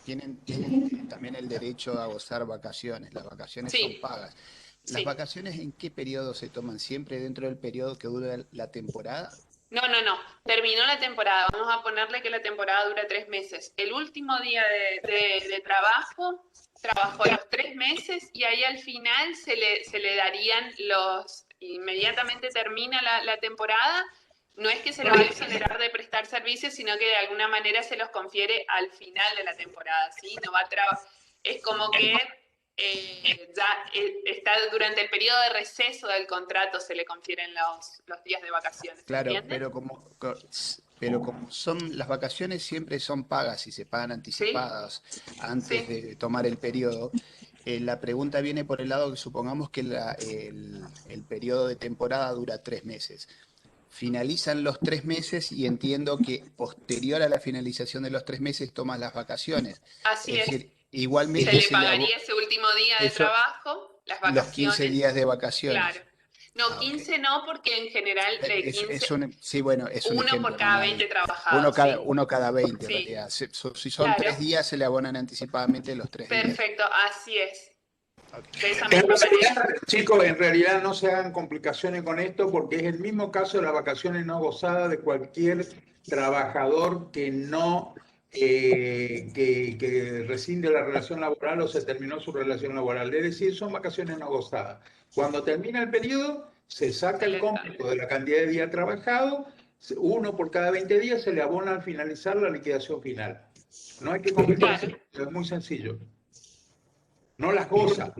tienen también el derecho a gozar vacaciones. Las vacaciones Sí. son pagas. ¿Las Sí. vacaciones en qué periodo se toman? ¿Siempre dentro del periodo que dura la temporada? No. Terminó la temporada. Vamos a ponerle que la temporada dura 3 meses. El último día de trabajo, trabajó los 3 meses y ahí al final se le darían inmediatamente termina la temporada. No es que se lo va a exonerar de prestar servicios, sino que de alguna manera se los confiere al final de la temporada, ¿sí? No va a es como que ya está durante el periodo de receso del contrato, se le confieren los días de vacaciones. Claro, ¿Entiendes? pero como son las vacaciones siempre son pagas y se pagan anticipadas antes Sí. de tomar el periodo. La pregunta viene por el lado que supongamos que el periodo de temporada dura 3 meses. Finalizan los 3 meses y entiendo que posterior a la finalización de los 3 meses tomas las vacaciones. Así Es es. decir, igualmente Se le pagaría ese último día de trabajo, las los vacaciones. 15 días de vacaciones. Claro. No, 15 no, porque en general de 15, sí, bueno, es un uno ejemplo por cada nomás. 20 trabajados. Uno cada 20 en Sí. realidad. Si son Claro. 3 días, se le abonan anticipadamente los 3 días. Perfecto, así es. Okay. De esa En misma realidad, manera. chicos, en realidad no se hagan complicaciones con esto porque es el mismo caso de las vacaciones no gozadas de cualquier trabajador que no que rescinde la relación laboral o se terminó su relación laboral. Es decir, son vacaciones no gozadas. Cuando termina el periodo, se saca el cómputo de la cantidad de días trabajados, uno por cada 20 días se le abona al finalizar la liquidación final. No hay que complicarse, es muy sencillo. No las goza,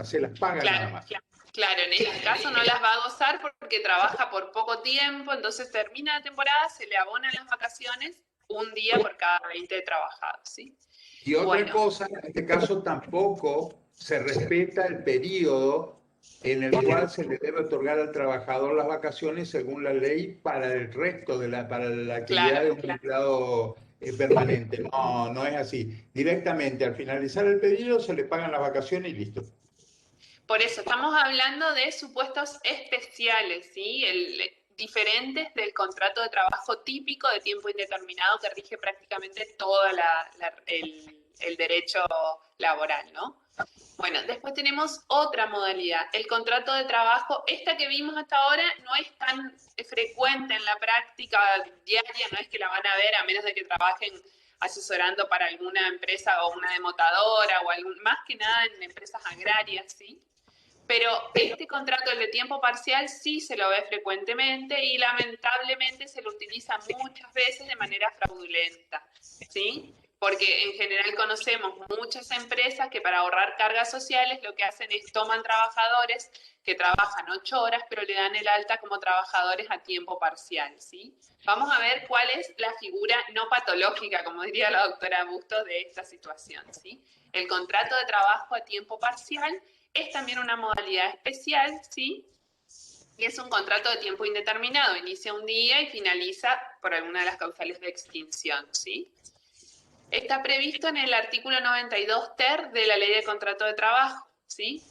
se las paga nada más. Claro, en este caso no las va a gozar porque trabaja por poco tiempo, entonces termina la temporada, se le abonan las vacaciones un día por cada 20 trabajados, ¿sí? Y otra cosa, en este caso tampoco se respeta el periodo en el cual se le debe otorgar al trabajador las vacaciones según la ley para el resto para la actividad de un empleado permanente. No es así. Directamente al finalizar el periodo se le pagan las vacaciones y listo. Por eso estamos hablando de supuestos especiales, ¿sí? Diferentes del contrato de trabajo típico de tiempo indeterminado que rige prácticamente todo el derecho laboral, ¿no? Bueno, después tenemos otra modalidad, el contrato de trabajo. Esta que vimos hasta ahora no es tan frecuente en la práctica diaria, no es que la van a ver a menos de que trabajen asesorando para alguna empresa o una demotadora o más que nada en empresas agrarias, ¿sí? Pero este contrato, el de tiempo parcial, sí se lo ve frecuentemente y lamentablemente se lo utiliza muchas veces de manera fraudulenta, ¿sí? Porque en general conocemos muchas empresas que para ahorrar cargas sociales lo que hacen es toman trabajadores que trabajan 8 horas, pero le dan el alta como trabajadores a tiempo parcial, ¿sí? Vamos a ver cuál es la figura no patológica, como diría la doctora Bustos, de esta situación, ¿sí? El contrato de trabajo a tiempo parcial es también una modalidad especial, ¿sí? Y es un contrato de tiempo indeterminado, inicia un día y finaliza por alguna de las causales de extinción, ¿sí? Está previsto en el artículo 92 ter de la Ley de Contrato de Trabajo, ¿sí?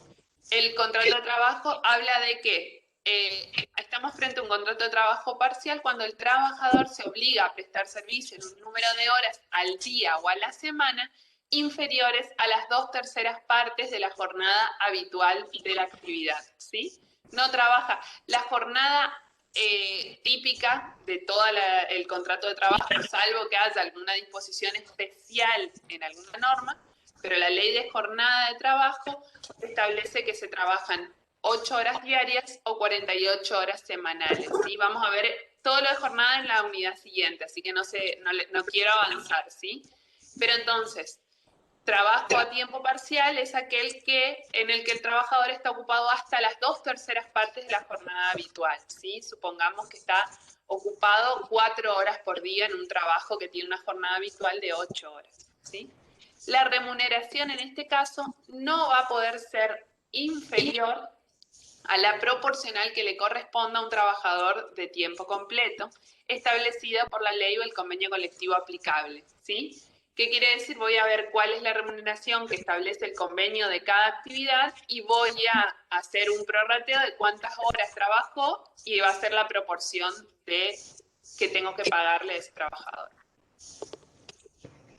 El contrato de trabajo habla de que estamos frente a un contrato de trabajo parcial cuando el trabajador se obliga a prestar servicio en un número de horas al día o a la semana inferiores a las 2/3 partes de la jornada habitual de la actividad, ¿sí? No trabaja. La jornada típica de todo el contrato de trabajo, salvo que haya alguna disposición especial en alguna norma, pero la ley de jornada de trabajo establece que se trabajan 8 horas diarias o 48 horas semanales, ¿sí? Vamos a ver todo lo de jornada en la unidad siguiente, así que no quiero avanzar, ¿sí? Pero entonces, trabajo a tiempo parcial es aquel en el que el trabajador está ocupado hasta las 2/3 partes de la jornada habitual, ¿sí? Supongamos que está ocupado 4 horas por día en un trabajo que tiene una jornada habitual de 8 horas, ¿sí? La remuneración en este caso no va a poder ser inferior a la proporcional que le corresponda a un trabajador de tiempo completo, establecida por la ley o el convenio colectivo aplicable, ¿sí? ¿Qué quiere decir? Voy a ver cuál es la remuneración que establece el convenio de cada actividad y voy a hacer un prorrateo de cuántas horas trabajó y va a ser la proporción que tengo que pagarle a ese trabajador.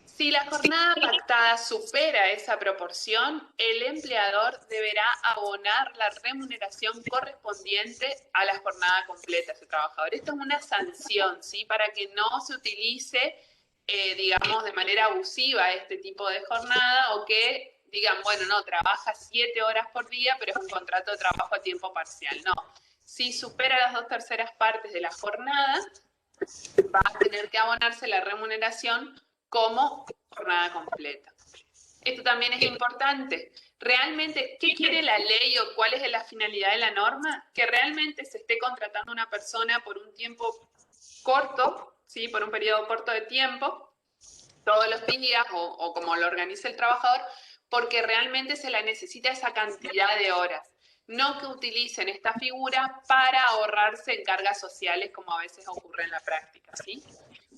Si la jornada pactada supera esa proporción, el empleador deberá abonar la remuneración correspondiente a la jornada completa de ese trabajador. Esto es una sanción, ¿sí? Para que no se utilice, digamos, de manera abusiva este tipo de jornada o que digan, bueno, no, trabaja 7 horas por día, pero es un contrato de trabajo a tiempo parcial. No, si supera las 2/3 partes de la jornada, va a tener que abonarse la remuneración como jornada completa. Esto también es importante. Realmente, ¿qué quiere la ley o cuál es la finalidad de la norma? Que realmente se esté contratando a una persona por un tiempo corto, ¿sí? Por un periodo corto de tiempo, todos los días o como lo organice el trabajador, porque realmente se la necesita esa cantidad de horas. No que utilicen esta figura para ahorrarse en cargas sociales como a veces ocurre en la práctica, ¿sí?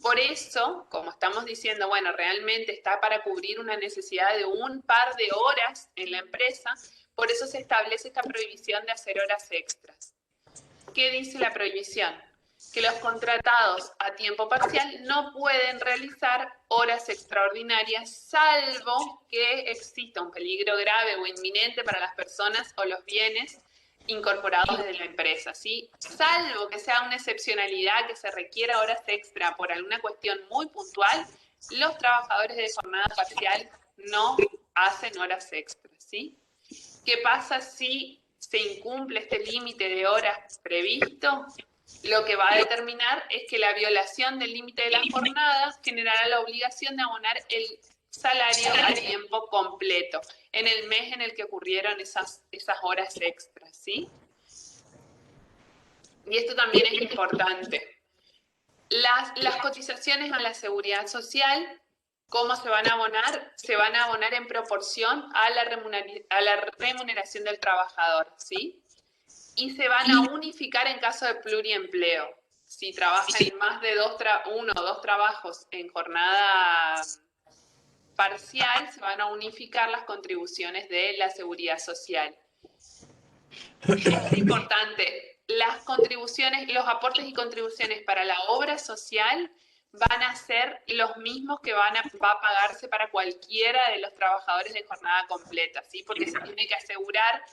Por eso, como estamos diciendo, bueno, realmente está para cubrir una necesidad de un par de horas en la empresa, por eso se establece esta prohibición de hacer horas extras. ¿Qué dice la prohibición? Que los contratados a tiempo parcial no pueden realizar horas extraordinarias salvo que exista un peligro grave o inminente para las personas o los bienes incorporados desde la empresa, ¿sí? Salvo que sea una excepcionalidad que se requiera horas extra por alguna cuestión muy puntual, los trabajadores de jornada parcial no hacen horas extras, ¿sí? ¿Qué pasa si se incumple este límite de horas previsto? Lo que va a determinar es que la violación del límite de la jornada generará la obligación de abonar el salario a tiempo completo en el mes en el que ocurrieron esas horas extras, ¿sí? Y esto también es importante. Las cotizaciones a la seguridad social, ¿cómo se van a abonar? Se van a abonar en proporción a la remuneración del trabajador, ¿sí? Y se van a unificar en caso de pluriempleo. Si trabajan más de uno o dos trabajos en jornada parcial, se van a unificar las contribuciones de la seguridad social. Es importante, las contribuciones, los aportes y contribuciones para la obra social van a ser los mismos que va a pagarse para cualquiera de los trabajadores de jornada completa, ¿sí? Porque se tiene que asegurar,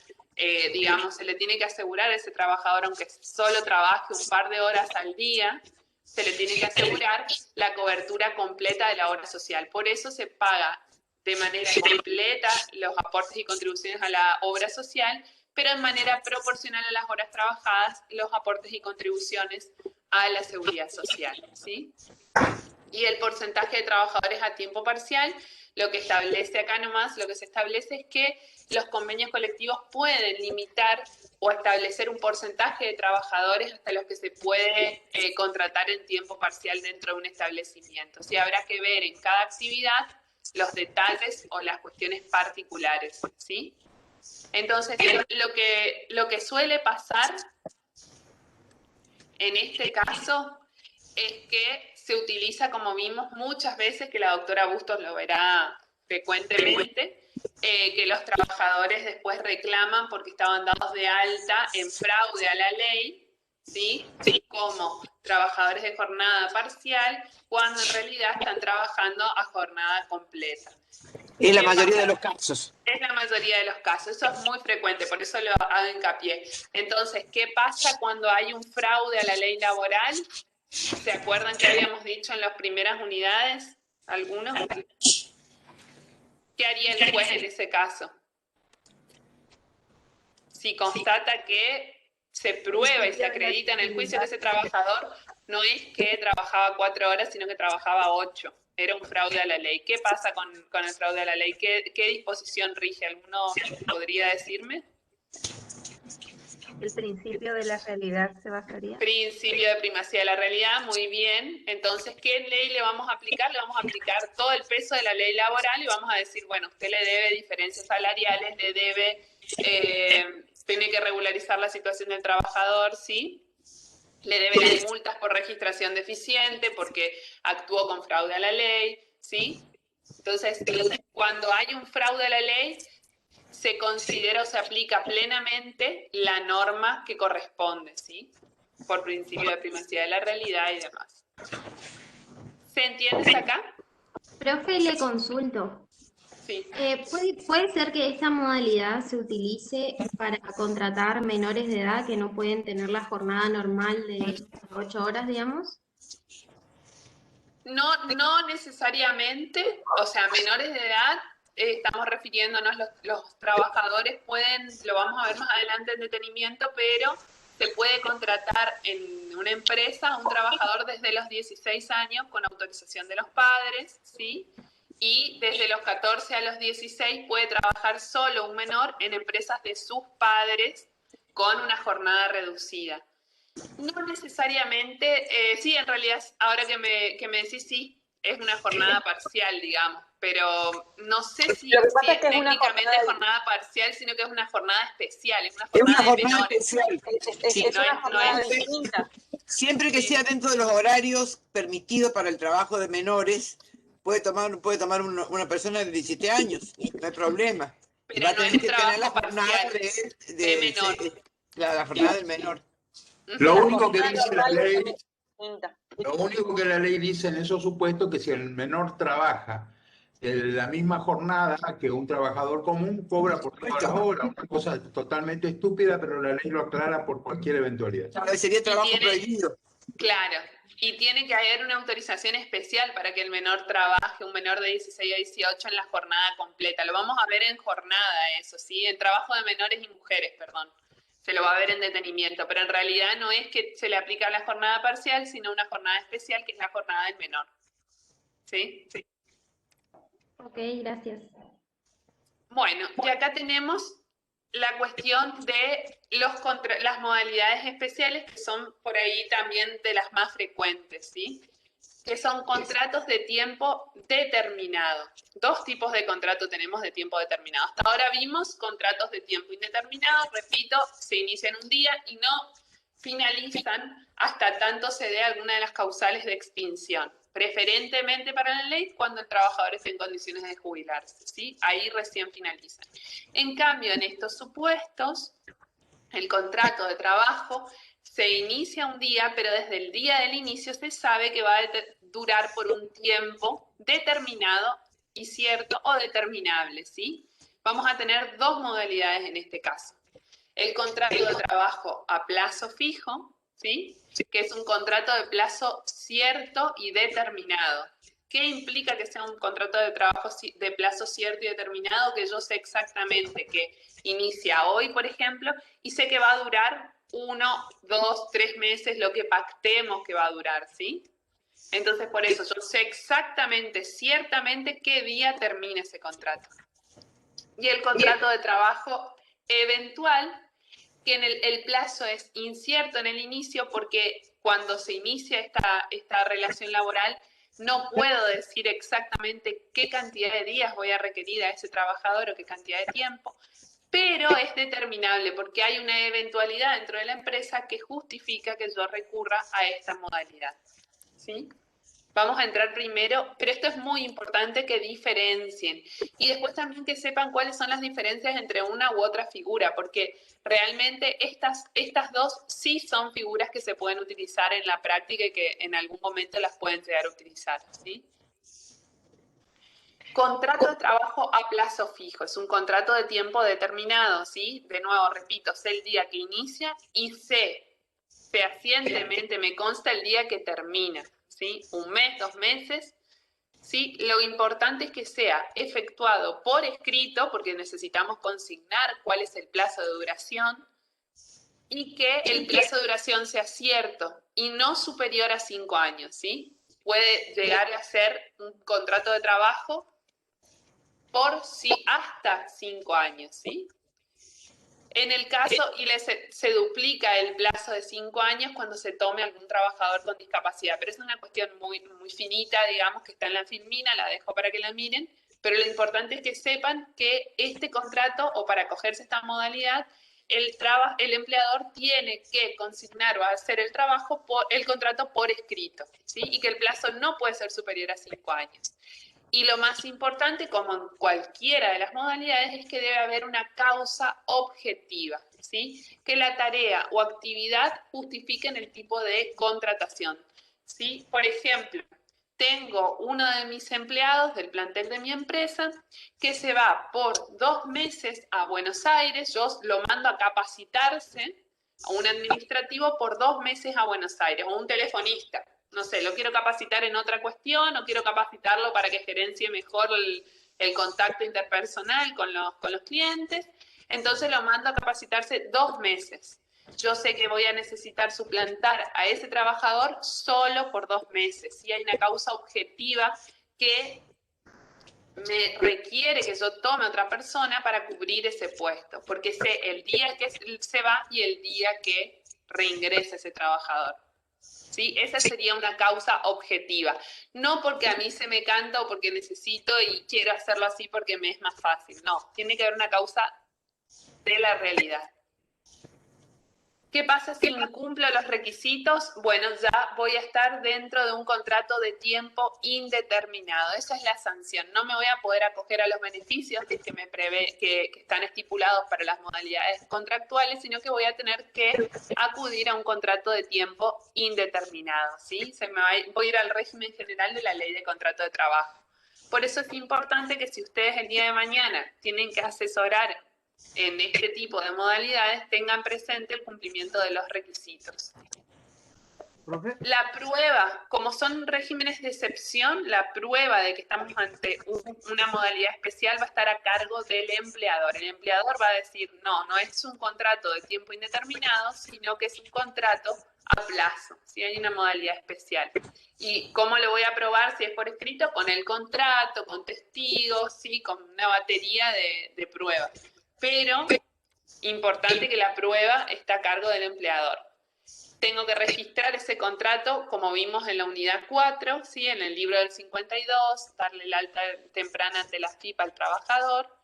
digamos, se le tiene que asegurar a ese trabajador, aunque solo trabaje un par de horas al día, se le tiene que asegurar la cobertura completa de la obra social. Por eso se paga de manera completa los aportes y contribuciones a la obra social, pero en manera proporcional a las horas trabajadas, los aportes y contribuciones a la seguridad social, ¿sí? Y el porcentaje de trabajadores a tiempo parcial, lo que establece acá nomás, lo que se establece es que los convenios colectivos pueden limitar o establecer un porcentaje de trabajadores hasta los que se puede contratar en tiempo parcial dentro de un establecimiento. O sea, habrá que ver en cada actividad los detalles o las cuestiones particulares, ¿sí? Entonces, lo que suele pasar en este caso es que se utiliza, como vimos muchas veces, que la doctora Bustos lo verá frecuentemente, que los trabajadores después reclaman porque estaban dados de alta en fraude a la ley, ¿sí? Como trabajadores de jornada parcial, cuando en realidad están trabajando a jornada completa. Es la mayoría de los casos. Es la mayoría de los casos, eso es muy frecuente, por eso lo hago hincapié. Entonces, ¿qué pasa cuando hay un fraude a la ley laboral? ¿Se acuerdan que habíamos dicho en las primeras unidades? ¿Algunos? ¿Qué haría el juez en ese caso? Si constata que se prueba y se acredita en el juicio que ese trabajador no es que trabajaba 4 horas, sino que trabajaba 8. Era un fraude a la ley. ¿Qué pasa con el fraude a la ley? ¿Qué disposición rige? ¿Alguno podría decirme? El principio de la realidad se basaría. Principio de primacía de la realidad, muy bien. Entonces, ¿qué ley le vamos a aplicar? Le vamos a aplicar todo el peso de la ley laboral y vamos a decir, bueno, usted le debe diferencias salariales, le debe, tiene que regularizar la situación del trabajador, ¿sí? Le debe las multas por registración deficiente porque actuó con fraude a la ley, ¿sí? Entonces, cuando hay un fraude a la ley, se considera o se aplica plenamente la norma que corresponde, ¿sí? Por principio de primacía de la realidad y demás. ¿Se entiende hasta acá? Profe, le consulto. Sí. ¿Puede ser que esta modalidad se utilice para contratar menores de edad que no pueden tener la jornada normal de 8 horas, digamos? No necesariamente, o sea, menores de edad, estamos refiriéndonos, los trabajadores pueden, lo vamos a ver más adelante en detenimiento, pero se puede contratar en una empresa a un trabajador desde los 16 años con autorización de los padres, ¿sí? Y desde los 14 a los 16 puede trabajar solo un menor en empresas de sus padres con una jornada reducida. No necesariamente, sí, en realidad, ahora que me decís sí, es una jornada parcial, digamos, pero no sé si es técnicamente jornada parcial, sino que es una jornada especial, es una jornada de menores. especial. Es una jornada distinta. Siempre que sea dentro de los horarios permitidos para el trabajo de menores, puede tomar una persona de 17 años, no hay problema. Pero va a no tener es que tener la jornada parcial, de menor. La jornada del menor. Lo único que dice la ley, lo único que la ley dice en esos supuestos que si el menor trabaja la misma jornada que un trabajador común, cobra por todas las horas. Una cosa totalmente estúpida, pero la ley lo aclara por cualquier eventualidad. Sería trabajo prohibido. Claro, y tiene que haber una autorización especial para que el menor trabaje, un menor de 16 a 18 en la jornada completa. Lo vamos a ver en jornada eso, ¿sí? En trabajo de menores y mujeres, perdón. Se lo va a ver en detenimiento, pero en realidad no es que se le aplica la jornada parcial, sino una jornada especial que es la jornada del menor. ¿Sí? Sí. Ok, gracias. Bueno, y acá tenemos la cuestión de las modalidades especiales, que son por ahí también de las más frecuentes, ¿sí? Que son contratos de tiempo determinado. 2 tipos de contrato tenemos de tiempo determinado. Hasta ahora vimos contratos de tiempo indeterminado, repito, se inician un día y no finalizan hasta tanto se dé alguna de las causales de extinción. Preferentemente para la ley cuando el trabajador esté en condiciones de jubilarse, ¿sí? Ahí recién finalizan. En cambio, en estos supuestos, el contrato de trabajo se inicia un día, pero desde el día del inicio se sabe que va a durar por un tiempo determinado y cierto o determinable, ¿sí? Vamos a tener 2 modalidades en este caso. El contrato de trabajo a plazo fijo, ¿sí? Que es un contrato de plazo cierto y determinado. ¿Qué implica que sea un contrato de trabajo de plazo cierto y determinado? Que yo sé exactamente que inicia hoy, por ejemplo, y sé que va a durar 1, 2, 3 meses, lo que pactemos que va a durar, ¿sí? Entonces, por eso yo sé exactamente, ciertamente, qué día termina ese contrato. Y el contrato de trabajo eventual, que en el plazo es incierto en el inicio, porque cuando se inicia esta relación laboral, no puedo decir exactamente qué cantidad de días voy a requerir a ese trabajador o qué cantidad de tiempo, pero es determinable porque hay una eventualidad dentro de la empresa que justifica que yo recurra a esta modalidad, ¿sí? Vamos a entrar primero, pero esto es muy importante que diferencien y después también que sepan cuáles son las diferencias entre una u otra figura, porque realmente estas dos sí son figuras que se pueden utilizar en la práctica y que en algún momento las pueden llegar a utilizar, ¿sí? Contrato de trabajo a plazo fijo, es un contrato de tiempo determinado, ¿sí? De nuevo, repito, sé el día que inicia y sé fehacientemente, me consta el día que termina, ¿sí? 1 mes, 2 meses, ¿sí? Lo importante es que sea efectuado por escrito, porque necesitamos consignar cuál es el plazo de duración, y que el plazo de duración sea cierto y no superior a 5 años, ¿sí? Puede llegar a ser un contrato de trabajo por sí hasta 5 años, ¿sí? En el caso, y se duplica el plazo de 5 años cuando se tome algún trabajador con discapacidad, pero es una cuestión muy, muy finita, digamos, que está en la filmina, la dejo para que la miren, pero lo importante es que sepan que este contrato, o para acogerse a esta modalidad, el empleador tiene que consignar o hacer el contrato por escrito, ¿sí? Y que el plazo no puede ser superior a 5 años. Y lo más importante, como en cualquiera de las modalidades, es que debe haber una causa objetiva, ¿sí? Que la tarea o actividad justifiquen el tipo de contratación, ¿sí? Por ejemplo, tengo uno de mis empleados del plantel de mi empresa que se va por 2 meses a Buenos Aires, yo lo mando a capacitarse a un administrativo por 2 meses a Buenos Aires, o un telefonista. No sé, lo quiero capacitar en otra cuestión o quiero capacitarlo para que gerencie mejor el contacto interpersonal con los clientes. Entonces lo mando a capacitarse 2 meses. Yo sé que voy a necesitar suplantar a ese trabajador solo por 2 meses. Si hay una causa objetiva que me requiere que yo tome a otra persona para cubrir ese puesto, porque sé el día que se va y el día que reingresa ese trabajador. ¿Sí? Esa sería una causa objetiva. No porque a mí se me canta o porque necesito y quiero hacerlo así porque me es más fácil. No, tiene que haber una causa de la realidad. ¿Qué pasa si incumplo los requisitos? Bueno, ya voy a estar dentro de un contrato de tiempo indeterminado. Esa es la sanción. No me voy a poder acoger a los beneficios que están estipulados para las modalidades contractuales, sino que voy a tener que acudir a un contrato de tiempo indeterminado, ¿sí? Voy a ir al régimen general de la Ley de Contrato de Trabajo. Por eso es importante que si ustedes el día de mañana tienen que asesorar en este tipo de modalidades, tengan presente el cumplimiento de los requisitos. ¿Profe? La prueba, como son regímenes de excepción, la prueba de que estamos ante una modalidad especial va a estar a cargo del empleador. El empleador va a decir, no es un contrato de tiempo indeterminado, sino que es un contrato a plazo, si hay una modalidad especial. ¿Y cómo lo voy a probar si es por escrito? Con el contrato, con testigos, ¿sí? Con una batería de pruebas. Pero importante que la prueba está a cargo del empleador. Tengo que registrar ese contrato, como vimos en la unidad 4, ¿sí? En el libro del 52, darle el alta temprana ante la FIP al trabajador.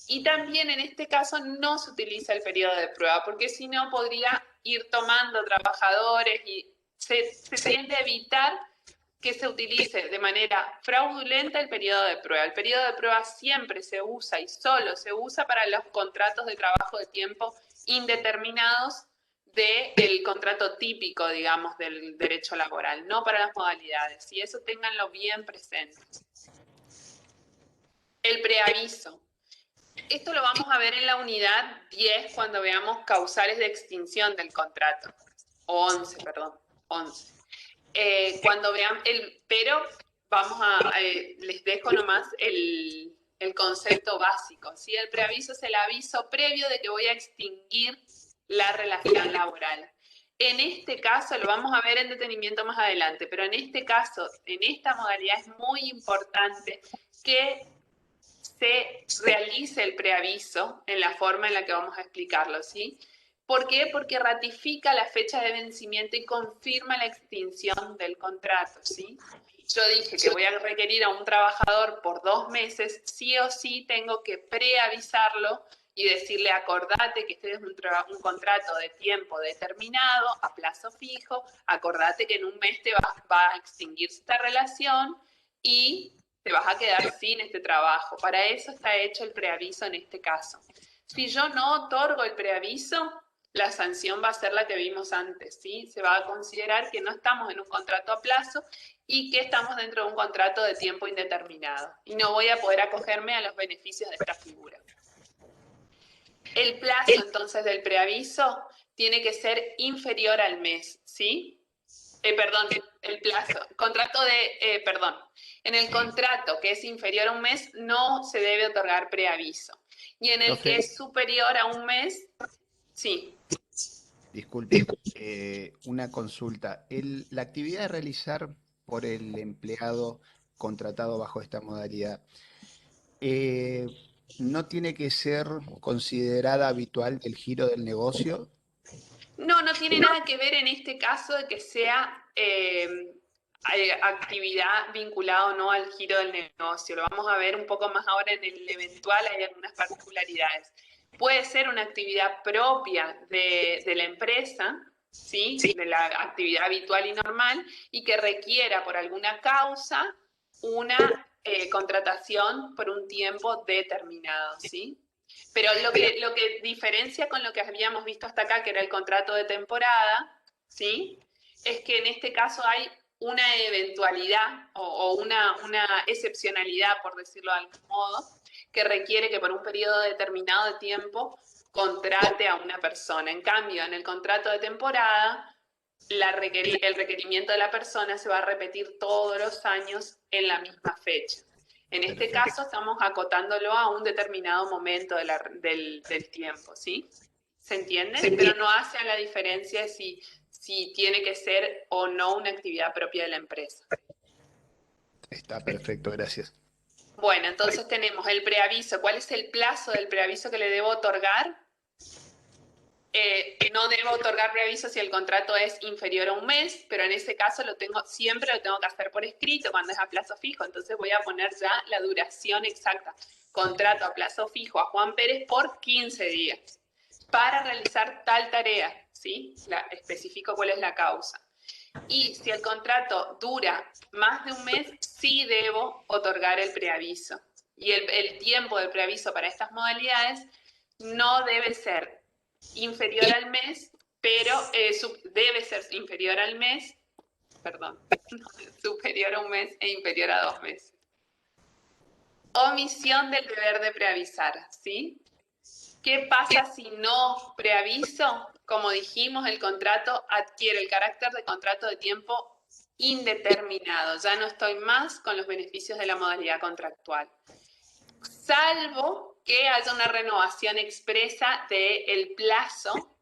Y también en este caso no se utiliza el periodo de prueba, porque si no podría ir tomando trabajadores y se tiende a evitar que se utilice de manera fraudulenta el periodo de prueba. El periodo de prueba siempre se usa y solo se usa para los contratos de trabajo de tiempo indeterminados del contrato típico, digamos, del derecho laboral, no para las modalidades. Y eso ténganlo bien presente. El preaviso. Esto lo vamos a ver en la unidad 10 cuando veamos causales de extinción del contrato. 11. Cuando vean pero les dejo nomás el concepto básico, ¿sí? El preaviso es el aviso previo de que voy a extinguir la relación laboral. En este caso, lo vamos a ver en detenimiento más adelante, pero en este caso, en esta modalidad es muy importante que se realice el preaviso en la forma en la que vamos a explicarlo, ¿sí? ¿Por qué? Porque ratifica la fecha de vencimiento y confirma la extinción del contrato, ¿sí? Yo dije que voy a requerir a un trabajador por 2 meses, sí o sí tengo que preavisarlo y decirle, acordate que este es un contrato de tiempo determinado, a plazo fijo, acordate que en un mes te va a extinguirse esta relación y te vas a quedar sin este trabajo. Para eso está hecho el preaviso en este caso. Si yo no otorgo el preaviso, la sanción va a ser la que vimos antes, ¿sí? Se va a considerar que no estamos en un contrato a plazo y que estamos dentro de un contrato de tiempo indeterminado. Y no voy a poder acogerme a los beneficios de esta figura. El plazo, entonces, del preaviso tiene que ser inferior al mes, ¿sí? Perdón, el plazo. En el contrato que es inferior a un mes no se debe otorgar preaviso. Y en el que es superior a un mes, sí. Disculpe, una consulta. La actividad a realizar por el empleado contratado bajo esta modalidad, ¿no tiene que ser considerada habitual del giro del negocio? No, no tiene nada que ver en este caso de que sea actividad vinculada o no al giro del negocio. Lo vamos a ver un poco más ahora en el eventual, hay algunas particularidades. Puede ser una actividad propia de la empresa, ¿sí? De la actividad habitual y normal, y que requiera por alguna causa una contratación por un tiempo determinado, ¿sí? Pero lo que diferencia con lo que habíamos visto hasta acá, que era el contrato de temporada, ¿sí? Es que en este caso hay una eventualidad o una excepcionalidad, por decirlo de algún modo, que requiere que por un periodo determinado de tiempo contrate a una persona. En cambio, en el contrato de temporada, el requerimiento de la persona se va a repetir todos los años en la misma fecha. En este caso estamos acotándolo a un determinado momento del tiempo, ¿sí? ¿Se entiende? Pero no hace a la diferencia si tiene que ser o no una actividad propia de la empresa. Está perfecto, gracias. Bueno, entonces tenemos el preaviso. ¿Cuál es el plazo del preaviso que le debo otorgar? No debo otorgar preaviso si el contrato es inferior a un mes, pero en ese caso siempre lo tengo que hacer por escrito cuando es a plazo fijo. Entonces voy a poner ya la duración exacta. Contrato a plazo fijo a Juan Pérez por 15 días para realizar tal tarea, ¿sí? Especifico cuál es la causa. Y si el contrato dura más de un mes, sí debo otorgar el preaviso. Y el tiempo del preaviso para estas modalidades no debe ser inferior al mes, pero debe ser inferior al mes, superior a un mes e inferior a 2 meses. Omisión del deber de preavisar, ¿sí? ¿Qué pasa si no preaviso? Como dijimos, el contrato adquiere el carácter de contrato de tiempo indeterminado. Ya no estoy más con los beneficios de la modalidad contractual. Salvo que haya una renovación expresa del plazo,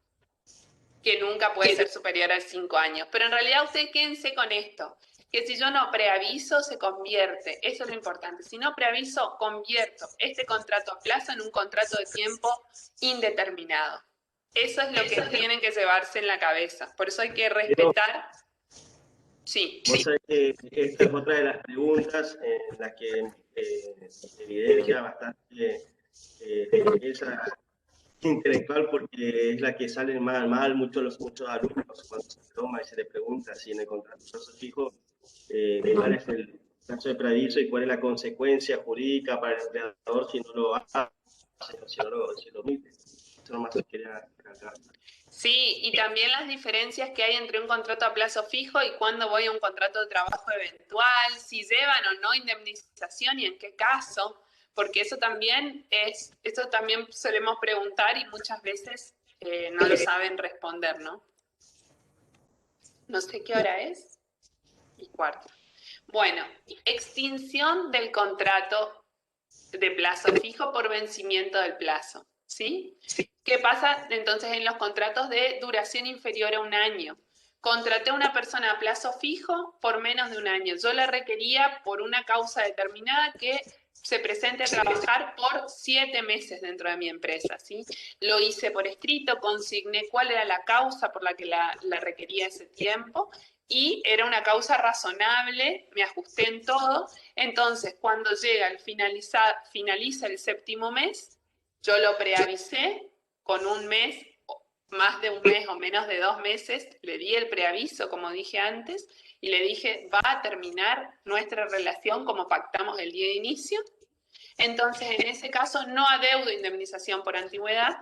que nunca puede ser superior a 5 años. Pero en realidad ustedes quédense con esto, que si yo no preaviso se convierte, eso es lo importante, si no preaviso convierto este contrato a plazo en un contrato de tiempo indeterminado. Eso es lo que tienen que llevarse en la cabeza, por eso hay que respetar. Sí. Vos sabés que esta es otra de las preguntas en las que evidencia bastante esa intelectual, porque es la que salen mal muchos alumnos cuando se toma y se le pregunta si en el contrato fijo cuál es el plazo de preaviso y cuál es la consecuencia jurídica para el empleador si no lo hace, si lo omite. Eso nomás se quería recalcar. Sí, y también las diferencias que hay entre un contrato a plazo fijo y cuando voy a un contrato de trabajo eventual, si llevan o no indemnización y en qué caso, porque eso también solemos preguntar y muchas veces no lo saben responder, ¿no? No sé qué hora es. 1:15. Bueno, extinción del contrato de plazo fijo por vencimiento del plazo, ¿sí? ¿Qué pasa entonces en los contratos de duración inferior a un año? Contraté a una persona a plazo fijo por menos de un año. Yo la requería por una causa determinada que se presente a trabajar por 7 meses dentro de mi empresa, ¿sí? Lo hice por escrito, consigné cuál era la causa por la que la requería ese tiempo y era una causa razonable, me ajusté en todo. Entonces, cuando llega finaliza el 7º mes, Yo lo preavisé con un mes, más de un mes o menos de 2 meses, le di el preaviso, como dije antes, y le dije, va a terminar nuestra relación como pactamos el día de inicio. Entonces, en ese caso, no adeudo indemnización por antigüedad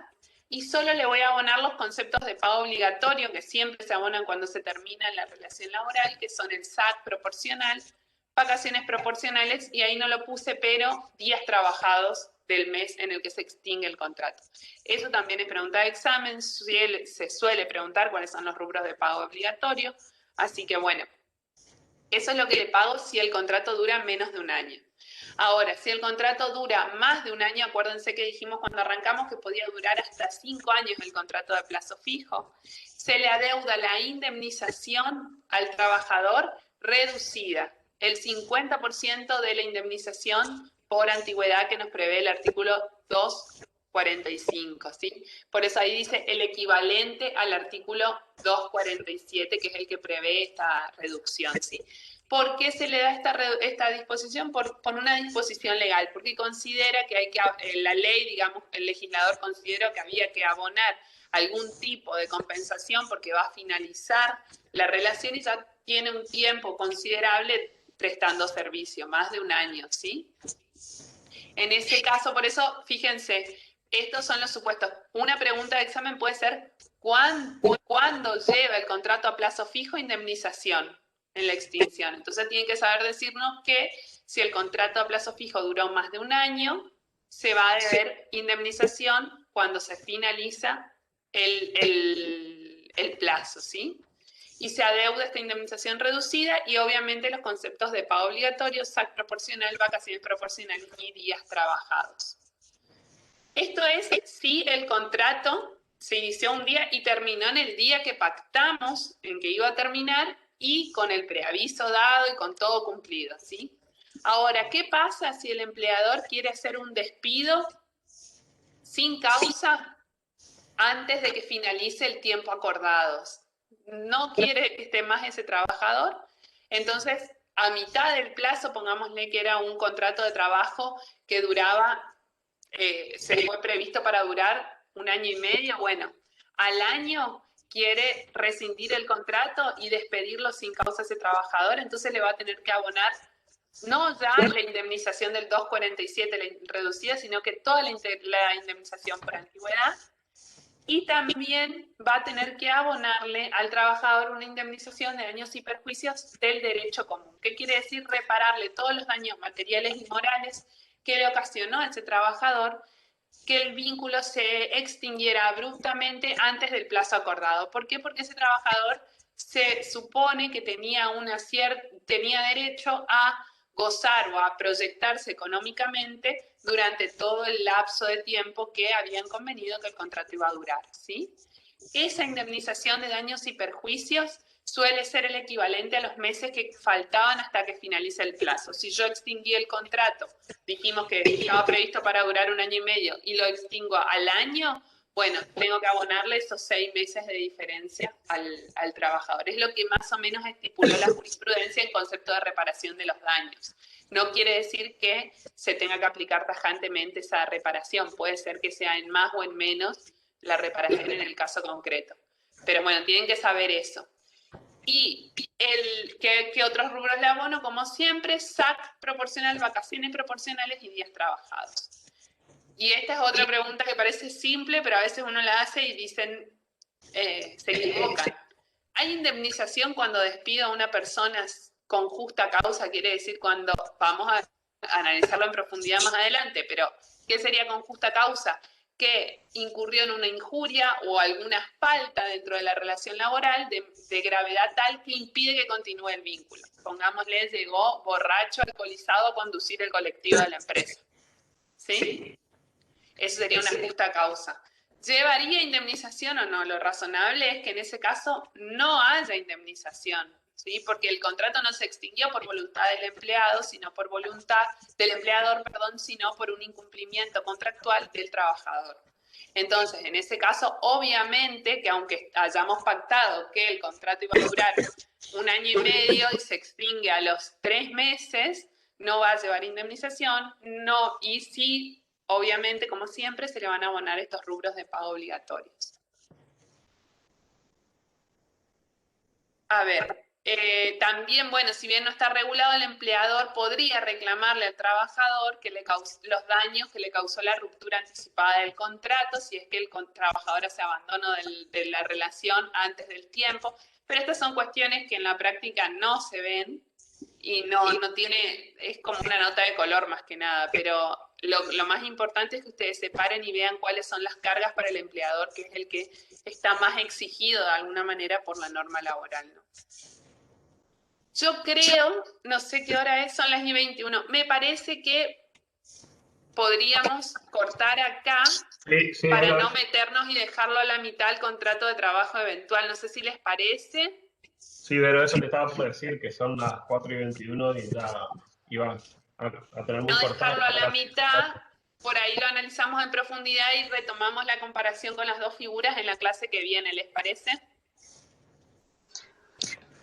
y solo le voy a abonar los conceptos de pago obligatorio que siempre se abonan cuando se termina la relación laboral, que son el SAC proporcional, vacaciones proporcionales, y ahí no lo puse, pero días trabajados del mes en el que se extingue el contrato. Eso también es pregunta de examen, se suele preguntar cuáles son los rubros de pago obligatorio, así que bueno, eso es lo que le pago si el contrato dura menos de un año. Ahora, si el contrato dura más de un año, acuérdense que dijimos cuando arrancamos que podía durar hasta 5 años el contrato de plazo fijo, se le adeuda la indemnización al trabajador reducida, el 50% de la indemnización por antigüedad que nos prevé el artículo 245, ¿sí? Por eso ahí dice el equivalente al artículo 247, que es el que prevé esta reducción, ¿sí? ¿Por qué se le da esta disposición? Por una disposición legal, porque considera que hay que, la ley, digamos, el legislador consideró que había que abonar algún tipo de compensación porque va a finalizar la relación y ya tiene un tiempo considerable prestando servicio, más de un año, ¿sí? En ese caso, por eso, fíjense, estos son los supuestos. Una pregunta de examen puede ser, ¿cuándo lleva el contrato a plazo fijo indemnización en la extinción? Entonces tienen que saber decirnos que si el contrato a plazo fijo duró más de un año, se va a deber indemnización cuando se finaliza el plazo, ¿sí? Y se adeuda esta indemnización reducida y obviamente los conceptos de pago obligatorio, SAC proporcional, vacaciones proporcionales y días trabajados. Esto es si el contrato se inició un día y terminó en el día que pactamos en que iba a terminar y con el preaviso dado y con todo cumplido, ¿sí? Ahora, ¿qué pasa si el empleador quiere hacer un despido sin causa antes de que finalice el tiempo acordado? No quiere que esté más ese trabajador, entonces a mitad del plazo, pongámosle que era un contrato de trabajo que duraba, se fue previsto para durar 1 año y medio, bueno, al año quiere rescindir el contrato y despedirlo sin causa a ese trabajador, entonces le va a tener que abonar no ya la indemnización del 247 la reducida, sino que toda la indemnización por antigüedad. Y también va a tener que abonarle al trabajador una indemnización de daños y perjuicios del derecho común. ¿Qué quiere decir? Repararle todos los daños materiales y morales que le ocasionó a ese trabajador que el vínculo se extinguiera abruptamente antes del plazo acordado. ¿Por qué? Porque ese trabajador se supone que tenía derecho a gozar o a proyectarse económicamente durante todo el lapso de tiempo que habían convenido que el contrato iba a durar, ¿sí? Esa indemnización de daños y perjuicios suele ser el equivalente a los meses que faltaban hasta que finalice el plazo. Si yo extinguí el contrato, dijimos que estaba previsto para durar 1 año y medio y lo extingo al año, bueno, tengo que abonarle esos 6 meses de diferencia al trabajador. Es lo que más o menos estipuló la jurisprudencia en concepto de reparación de los daños. No quiere decir que se tenga que aplicar tajantemente esa reparación. Puede ser que sea en más o en menos la reparación en el caso concreto. Pero bueno, tienen que saber eso. Y ¿qué otros rubros le abono? Como siempre, SAC proporcional, vacaciones proporcionales y días trabajados. Y esta es otra pregunta que parece simple, pero a veces uno la hace y dicen, se equivocan. ¿Hay indemnización cuando despido a una persona con justa causa? Quiere decir cuando vamos a analizarlo en profundidad más adelante, pero ¿qué sería con justa causa? Que incurrió en una injuria o alguna falta dentro de la relación laboral de gravedad tal que impide que continúe el vínculo. Pongámosle, llegó borracho, alcoholizado a conducir el colectivo de la empresa. ¿Sí? Eso sería una justa causa. ¿Llevaría indemnización o no? Lo razonable es que en ese caso no haya indemnización, ¿sí? Porque el contrato no se extinguió por voluntad del empleado, sino por voluntad del empleador, sino por un incumplimiento contractual del trabajador. Entonces, en ese caso, obviamente que aunque hayamos pactado que el contrato iba a durar 1 año y medio y se extingue a los 3 meses, no va a llevar indemnización, no, y si obviamente, como siempre, se le van a abonar estos rubros de pago obligatorios. A ver, también, bueno, si bien no está regulado, el empleador podría reclamarle al trabajador que los daños que le causó la ruptura anticipada del contrato, si es que el trabajador hace abandono de la relación antes del tiempo. Pero estas son cuestiones que en la práctica no se ven y no tiene, es como una nota de color más que nada, pero lo más importante es que ustedes separen y vean cuáles son las cargas para el empleador, que es el que está más exigido de alguna manera por la norma laboral, ¿no? Yo creo, no sé qué hora es, son las 10:21, me parece que podríamos cortar acá para no meternos y dejarlo a la mitad el contrato de trabajo eventual. No sé si les parece. Sí, pero eso te estaba por decir, que son las 4:21 y ya iba a tener muy No cortado. dejarlo a la mitad, por ahí lo analizamos en profundidad y retomamos la comparación con las dos figuras en la clase que viene, ¿les parece?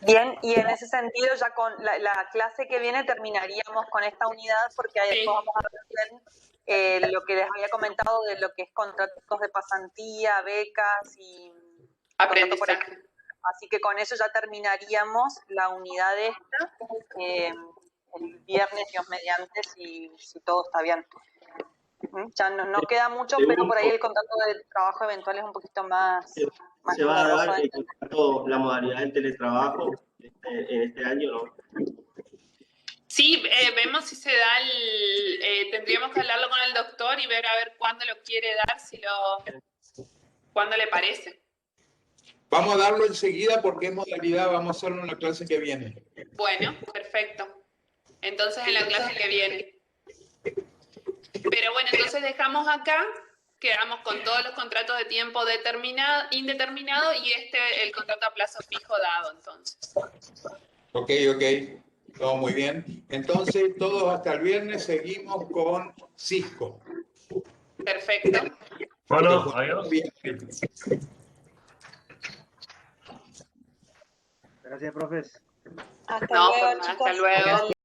Bien, y en ese sentido ya con la clase que viene terminaríamos con esta unidad porque ahí después vamos a ver bien lo que les había comentado de lo que es contratos de pasantía, becas y aprendizaje. Así que con eso ya terminaríamos la unidad esta el viernes, Dios mediante, si todo está bien. Ya no queda mucho, pero por ahí el contrato de trabajo eventual es un poquito más... ¿Se va a dar el contrato, la modalidad del teletrabajo en este año, no? Sí, vemos si se da tendríamos que hablarlo con el doctor y ver a ver cuándo lo quiere dar, cuándo le parece. Vamos a darlo enseguida porque es modalidad, vamos a hacerlo en la clase que viene. Bueno, perfecto. Entonces en la clase que viene. Pero bueno, entonces dejamos acá, quedamos con todos los contratos de tiempo indeterminado y el contrato a plazo fijo dado, entonces. Ok. Todo muy bien. Entonces, todos hasta el viernes seguimos con Cisco. Perfecto. Bueno, adiós. Gracias, profes. Hasta luego, chicos. Hasta luego.